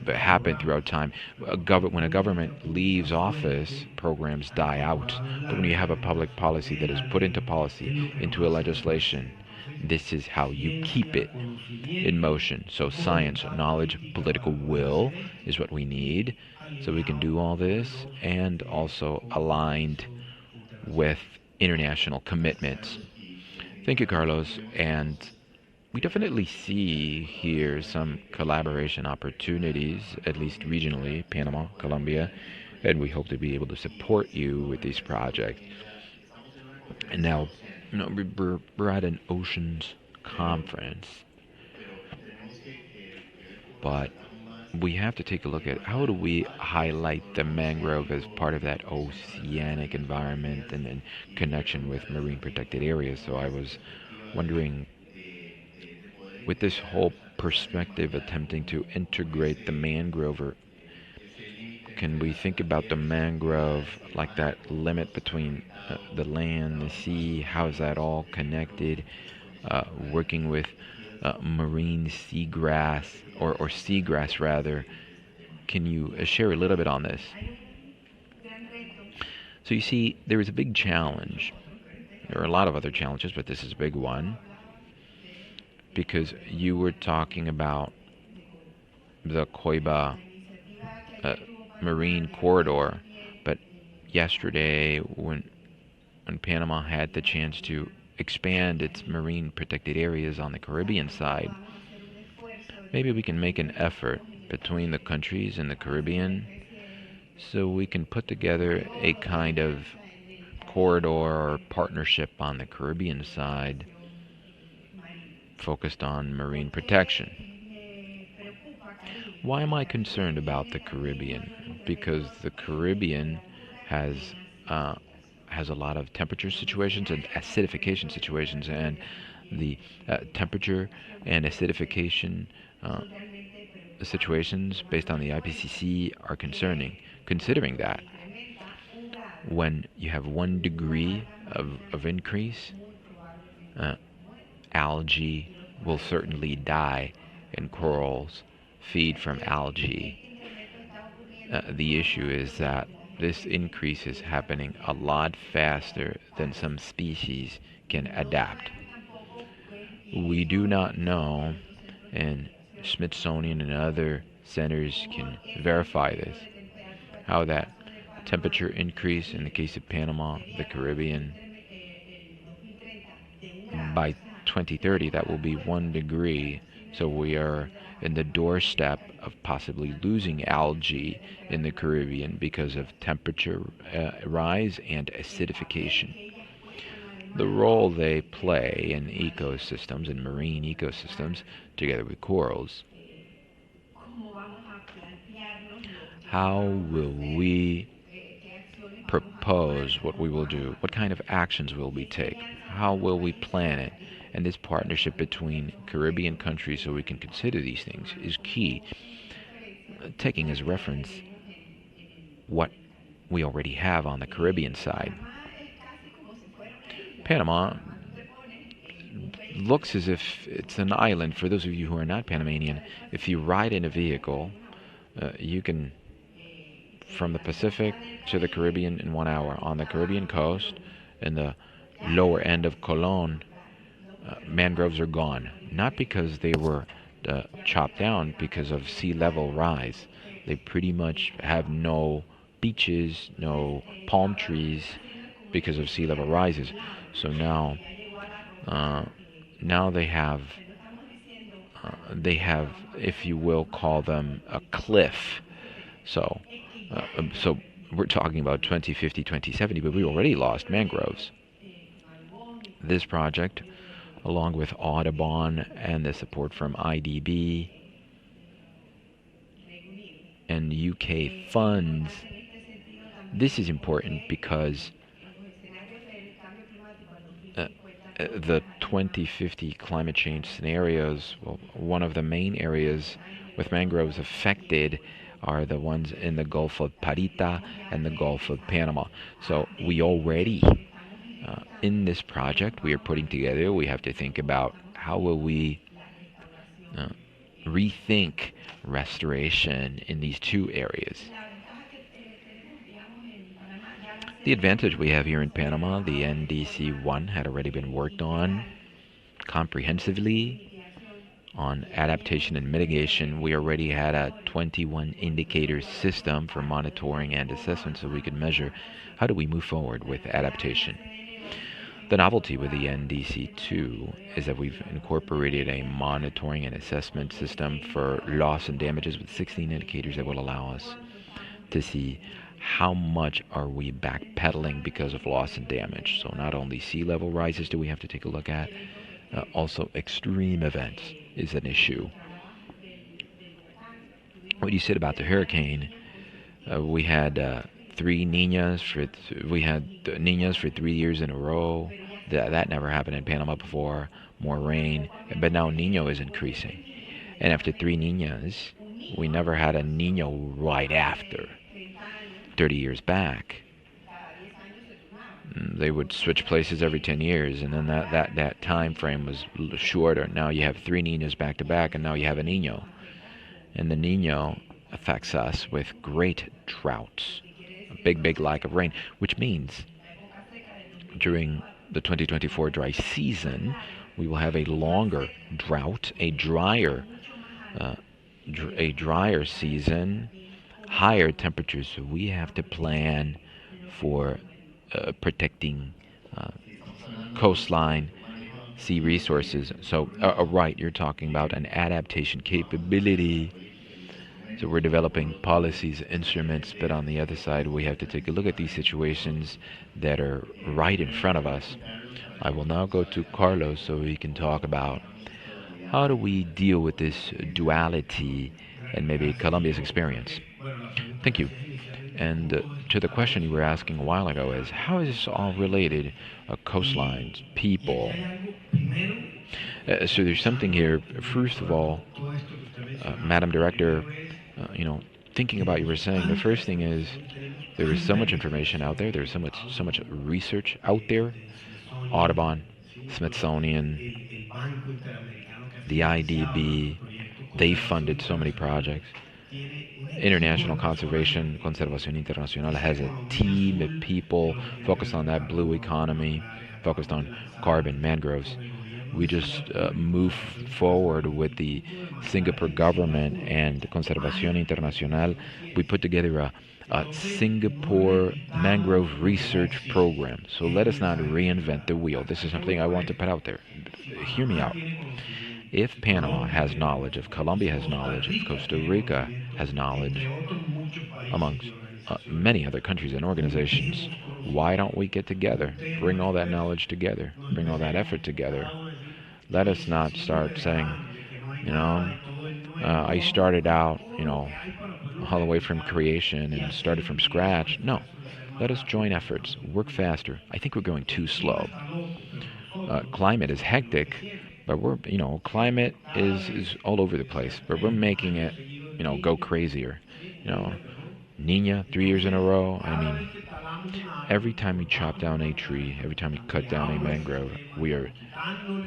happen throughout time. When a government leaves office, programs die out. But when you have a public policy that is put into policy, into a legislation, this is how you keep it in motion. So science, knowledge, political will is what we need so we can do all this, and also aligned with international commitments. Thank you, Carlos. And we definitely see here some collaboration opportunities, at least regionally, Panama, Colombia, and we hope to be able to support you with these projects. And now, we're at an oceans conference, but we have to take a look at how do we highlight the mangrove as part of that oceanic environment and in connection with marine protected areas. So I was wondering, with this whole perspective attempting to integrate the mangrove, can we think about the mangrove like that limit between the land, the sea? How is that all connected? Working with marine seagrass, or seagrass rather. Can you share a little bit on this? So you see, there is a big challenge. There are a lot of other challenges, but this is a big one, because you were talking about the Coiba marine corridor, but yesterday when Panama had the chance to expand its marine protected areas on the Caribbean side, maybe we can make an effort between the countries in the Caribbean so we can put together a kind of corridor or partnership on the Caribbean side focused on marine protection. Why am I concerned about the Caribbean? Because the Caribbean has a lot of temperature situations and acidification situations, and the temperature and acidification situations based on the IPCC are concerning. Considering that, when you have 1 degree of increase, algae will certainly die, and corals feed from algae. The issue is that this increase is happening a lot faster than some species can adapt. We do not know, and Smithsonian and other centers can verify this, how that temperature increase in the case of Panama, the Caribbean, by 2030 that will be 1 degree. So we are in the doorstep of possibly losing algae in the Caribbean because of temperature rise and acidification. The role they play in ecosystems and marine ecosystems together with corals. How will we propose what we will do? What kind of actions will we take? How will we plan it? And this partnership between Caribbean countries, so we can consider these things, is key. Taking as reference what we already have on the Caribbean side. Panama looks as if it's an island. For those of you who are not Panamanian, if you ride in a vehicle, you can from the Pacific to the Caribbean in 1 hour. On the Caribbean coast, in the lower end of Colon, mangroves are gone. Not because they were chopped down, because of sea level rise. They pretty much have no beaches, no palm trees because of sea level rises. So uh, now they have, if you will, call them a cliff. So, so we're talking about 2050, 2070, but we already lost mangroves. This project, along with Audubon and the support from IDB and UK funds, this is important because the 2050 climate change scenarios, well, one of the main areas with mangroves affected are the ones in the Gulf of Parita and the Gulf of Panama. So we already, in this project we are putting together, we have to think about how will we rethink restoration in these two areas. The advantage we have here in Panama, the NDC-1 had already been worked on comprehensively on adaptation and mitigation. We already had a 21 indicator system for monitoring and assessment so we could measure how do we move forward with adaptation. The novelty with the NDC-2 is that we've incorporated a monitoring and assessment system for loss and damages with 16 indicators that will allow us to see how much are we backpedaling because of loss and damage. So not only sea level rises do we have to take a look at, also extreme events is an issue. What you said about the hurricane, we had three Niñas for 3 years in a row. That never happened in Panama before. More rain, but now Niño is increasing. And after three Niñas, we never had a Niño right after. 30 years back, they would switch places every 10 years, and then that time frame was shorter. Now you have three Niños back to back, and now you have a Niño. And the Niño affects us with great droughts, a big lack of rain, which means during the 2024 dry season, we will have a longer drought, a drier season, higher temperatures. So we have to plan for protecting coastline, sea resources. So, right, you're talking about an adaptation capability. So we're developing policies, instruments, but on the other side, we have to take a look at these situations that are right in front of us. I will now go to Carlos so he can talk about how do we deal with this duality and maybe Colombia's experience. Thank you. And to the question you were asking a while ago is, how is this all related? Coastlines, people. So there's something here. First of all, Madam Director, thinking about what you were saying, the first thing is there is so much information out there. There's so much research out there. Audubon, Smithsonian, the IDB, they funded so many projects. International Conservation, Conservación Internacional has a team of people focused on that blue economy, focused on carbon, mangroves. We just move forward with the Singapore government and Conservación Internacional. We put together a Singapore mangrove research program. So let us not reinvent the wheel. This is something I want to put out there. Hear me out. If Panama has knowledge, if Colombia has knowledge, if Costa Rica has knowledge, amongst many other countries and organizations, why don't we get together, bring all that knowledge together, bring all that effort together? Let us not start saying, I started out, all the way from creation and started from scratch. No, let us join efforts, work faster. I think we're going too slow. Climate is hectic, but climate is all over the place, but we're making it, go crazier. Niña, 3 years in a row. I mean, every time we chop down a tree, every time we cut down a mangrove, we are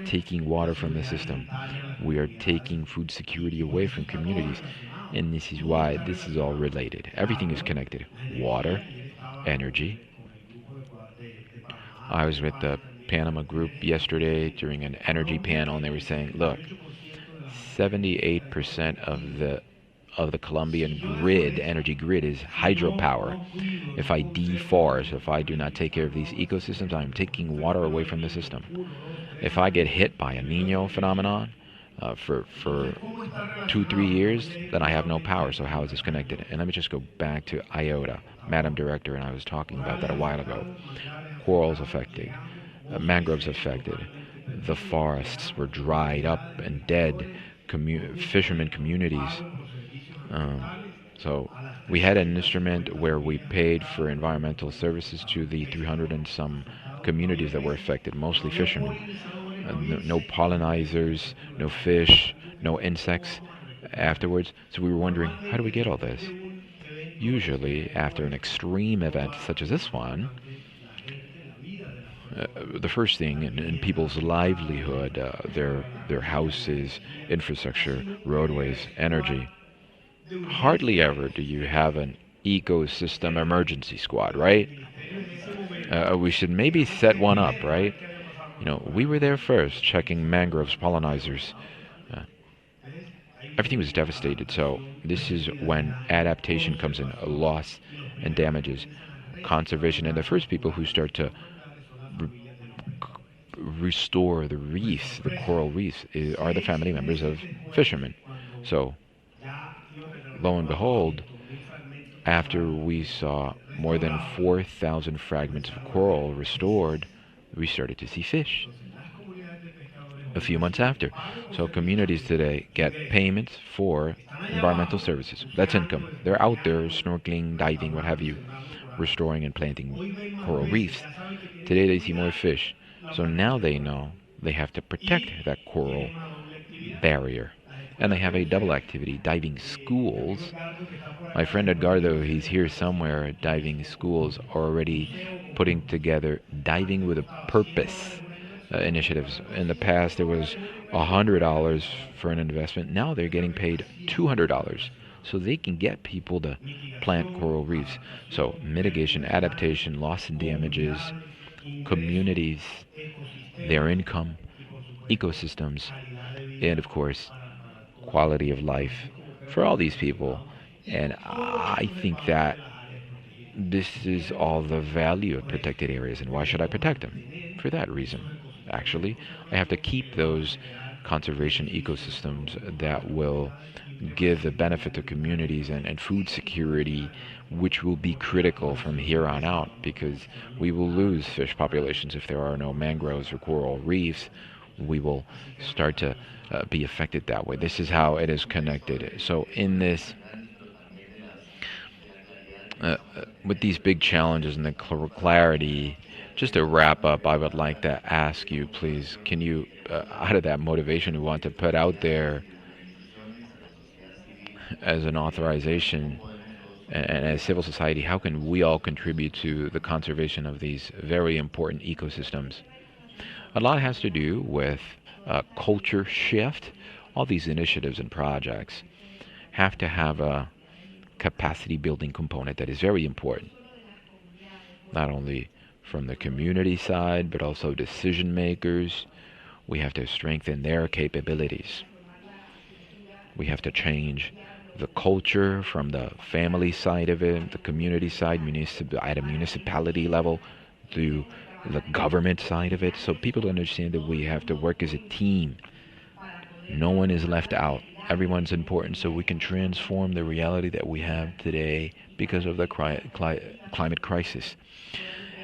taking water from the system. We are taking food security away from communities. And this is why this is all related. Everything is connected. Water, energy. I was with the Panama group yesterday during an energy panel, and they were saying, look, 78% of the Colombian grid, energy grid, is hydropower. If I deforest, if I do not take care of these ecosystems, I'm taking water away from the system. If I get hit by a Nino phenomenon for 2-3 years, then I have no power. So how is this connected? And let me just go back to IOTA, Madam Director, and I was talking about that a while ago. Corals affected, mangroves affected, the forests were dried up and dead, fishermen communities. So we had an instrument where we paid for environmental services to the 300 and some communities that were affected, mostly fishermen. No pollinizers, no fish, no insects afterwards. So we were wondering, how do we get all this? Usually, after an extreme event such as this one, the first thing in people's livelihood, their houses, infrastructure, roadways, energy. Hardly ever do you have an ecosystem emergency squad, right? We should maybe set one up, right? You know, we were there first, checking mangroves, pollinizers. Everything was devastated, so this is when adaptation comes in, loss and damages. Conservation, and the first people who start to restore the reefs, the coral reefs, are the family members of fishermen. So, lo and behold, after we saw more than 4,000 fragments of coral restored, we started to see fish a few months after. So communities today get payments for environmental services. That's income. They're out there snorkeling, diving, what have you, restoring and planting coral reefs. Today they see more fish. So now they know they have to protect that coral barrier. And they have a double activity, diving schools. My friend Edgardo, he's here somewhere, diving schools are already putting together diving with a purpose initiatives. In the past, there was $100 for an investment. Now they're getting paid $200. So they can get people to plant coral reefs. So mitigation, adaptation, loss and damages, communities, their income, ecosystems, and of course, quality of life for all these people. And I think that this is all the value of protected areas. And why should I protect them? For that reason. Actually, I have to keep those conservation ecosystems that will give the benefit to communities and food security, which will be critical from here on out, because we will lose fish populations if there are no mangroves or coral reefs. We will start to be affected that way. This is how it is connected. So in this, with these big challenges and the clarity, just to wrap up, I would like to ask you, please, can you, out of that motivation we want to put out there as an authorization and as civil society, how can we all contribute to the conservation of these very important ecosystems? A lot has to do with culture shift. All these initiatives and projects have to have a capacity building component that is very important, not only from the community side, but also decision makers. We have to strengthen their capabilities. We have to change the culture from the family side of it, the community side, at a municipality level, to the government side of it, so people understand that we have to work as a team. No one is left out. Everyone's important, so we can transform the reality that we have today because of the climate crisis.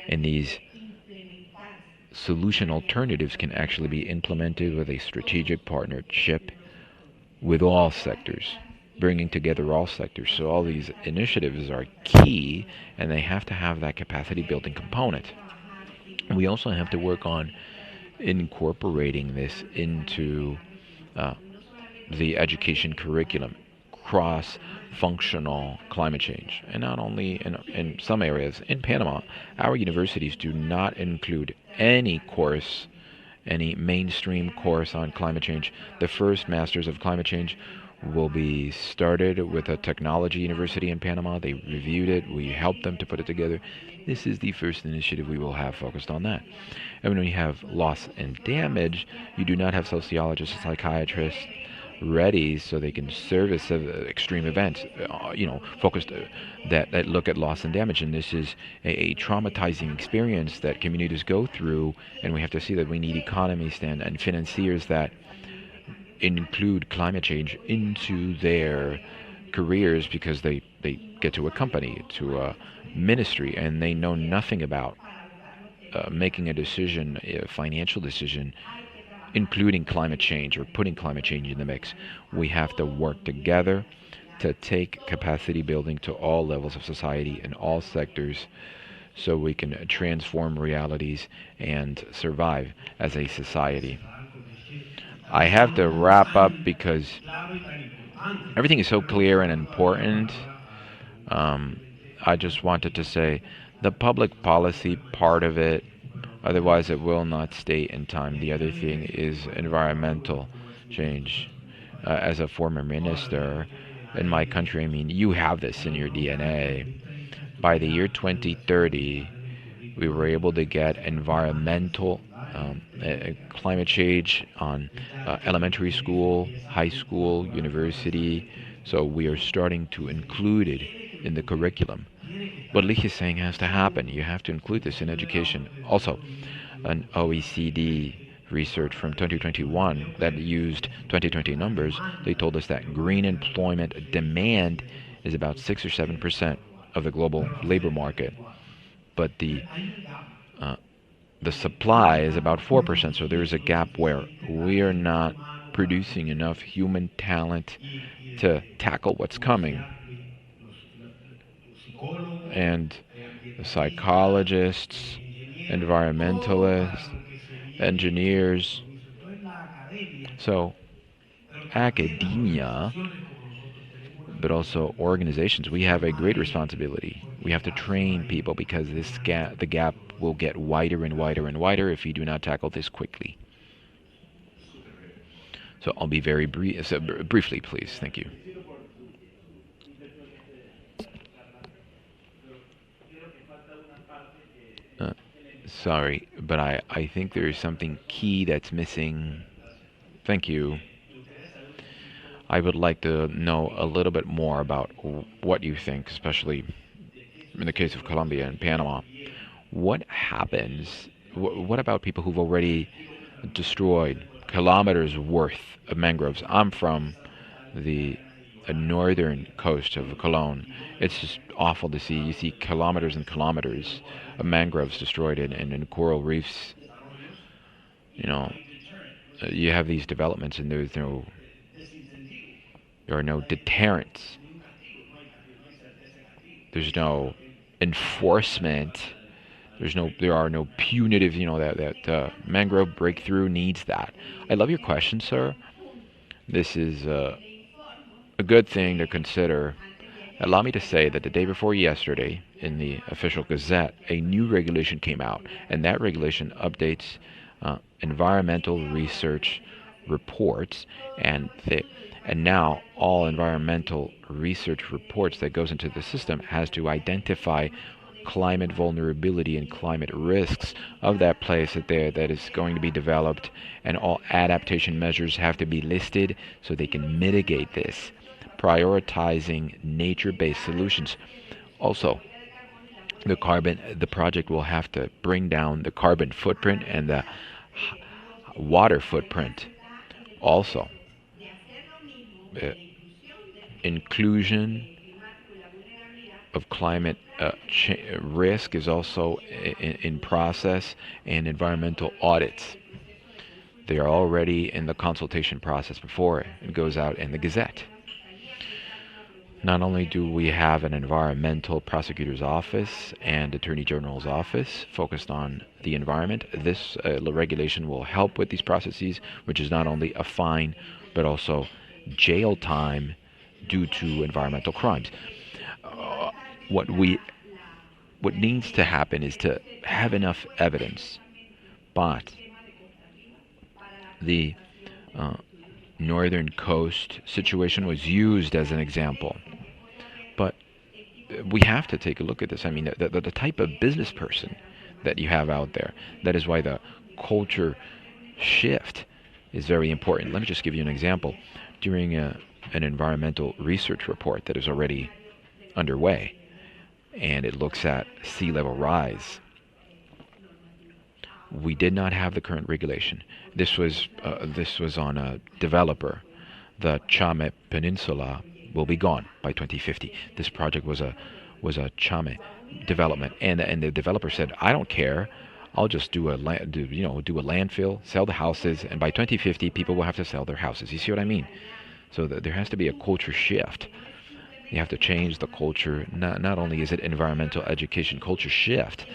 And these solution alternatives can actually be implemented with a strategic partnership with all sectors, bringing together all sectors. So all these initiatives are key, and they have to have that capacity building component. We also have to work on incorporating this into the education curriculum, cross-functional climate change. And not only in some areas. In Panama, our universities do not include any course, any mainstream course on climate change. The first Masters of Climate Change will be started with a technology university in Panama. They reviewed it. We helped them to put it together. This is the first initiative we will have focused on that. And when you have loss and damage, you do not have sociologists and psychiatrists ready so they can service extreme events, focused that look at loss and damage. And this is a traumatizing experience that communities go through, and we have to see that we need economies and financiers that include climate change into their careers, because they get to a company, to a ministry, and they know nothing about making a decision, a financial decision, including climate change or putting climate change in the mix. We have to work together to take capacity building to all levels of society in all sectors so we can transform realities and survive as a society. I have to wrap up because everything is so clear and important. I just wanted to say the public policy part of it, otherwise it will not stay in time. The other thing is environmental change. As a former minister in my country, I mean, you have this in your DNA. By the year 2030, we were able to get environmental climate change on elementary school, high school, university. So we are starting to include it in the curriculum. What Lee is saying has to happen. You have to include this in education. Also, an OECD research from 2021 that used 2020 numbers, they told us that green employment demand is about 6 or 7% of the global labor market, but the supply is about 4%. So there is a gap where we are not producing enough human talent to tackle what's coming. And the psychologists, environmentalists, engineers, so academia, but also organizations, we have a great responsibility. We have to train people because the gap will get wider and wider and wider if we do not tackle this quickly. So I'll be very brief. So briefly, please. Thank you. Sorry, but I think there is something key that's missing. Thank you. I would like to know a little bit more about what you think, especially in the case of Colombia and Panama. What happens? What about people who've already destroyed kilometers worth of mangroves? I'm from the northern coast of Cologne. It's just awful to see. You see kilometers and kilometers of mangroves destroyed in coral reefs. You have these developments, and there are no deterrents. There's no enforcement. There are no punitive. That mangrove breakthrough needs that. I love your question, sir. This is a good thing to consider. Allow me to say that the day before yesterday, in the official Gazette, a new regulation came out, and that regulation updates environmental research reports, and now all environmental research reports that goes into the system has to identify climate vulnerability and climate risks of that place that is going to be developed, and all adaptation measures have to be listed so they can mitigate this, prioritizing nature-based solutions. Also, the project will have to bring down the carbon footprint and the water footprint. Also, inclusion of climate risk is also in process, and environmental audits. They are already in the consultation process before it goes out in the Gazette. Not only do we have an environmental prosecutor's office and attorney general's office focused on the environment, this regulation will help with these processes, which is not only a fine, but also jail time due to environmental crimes. What needs to happen is to have enough evidence, but the northern coast situation was used as an example. But we have to take a look at this. I mean, the type of business person that you have out there, that is why the culture shift is very important. Let me just give you an example. During an environmental research report that is already underway, and it looks at sea level rise, we did not have the current regulation. This was on a developer. The Chame Peninsula will be gone by 2050. This project was a Chame development, and the developer said, "I don't care. I'll just do a landfill, sell the houses, and by 2050, people will have to sell their houses." You see what I mean? So there has to be a culture shift. You have to change the culture. Not only is it environmental education, culture shift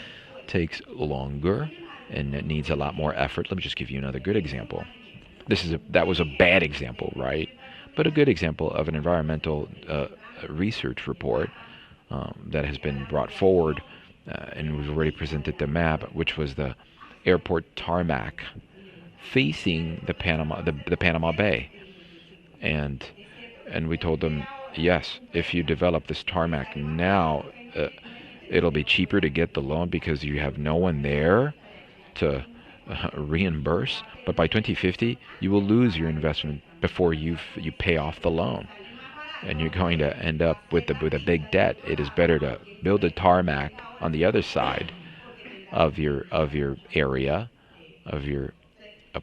takes longer and it needs a lot more effort. Let me just give you another good example. That was a bad example, right? But a good example of an environmental research report that has been brought forward, and we've already presented the map, which was the airport tarmac facing the Panama Bay, and we told them, yes, if you develop this tarmac now, it'll be cheaper to get the loan because you have no one there to reimburse. But by 2050, you will lose your investment before you pay off the loan, and you're going to end up with a big debt. It is better to build a tarmac on the other side of your area, of your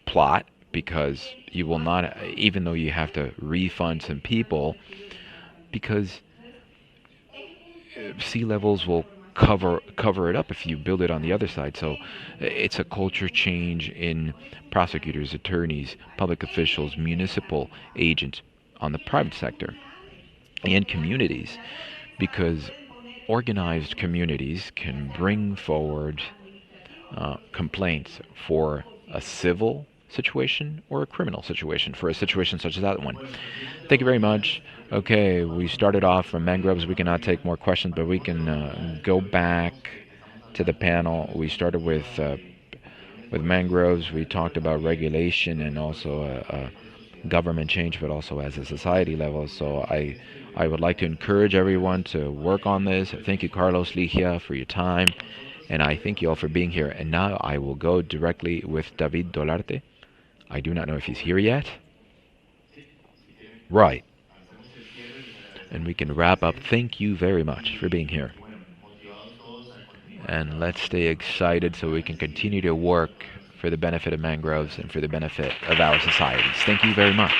plot, because you will not, even though you have to refund some people, because sea levels will cover it up if you build it on the other side. So it's a culture change in prosecutors, attorneys, public officials, municipal agents on the private sector, and communities, because organized communities can bring forward complaints for a civil situation or a criminal situation, for a situation such as that one. Thank you very much. Okay, we started off from mangroves. We cannot take more questions, but we can go back to the panel. We started with mangroves. We talked about regulation and also government change, but also as a society level. So I would like to encourage everyone to work on this. Thank you, Carlos Ligia, for your time. And I thank you all for being here. And now I will go directly with David Dolarte. I do not know if he's here yet. Right. And we can wrap up. Thank you very much for being here. And let's stay excited so we can continue to work for the benefit of mangroves and for the benefit of our societies. Thank you very much.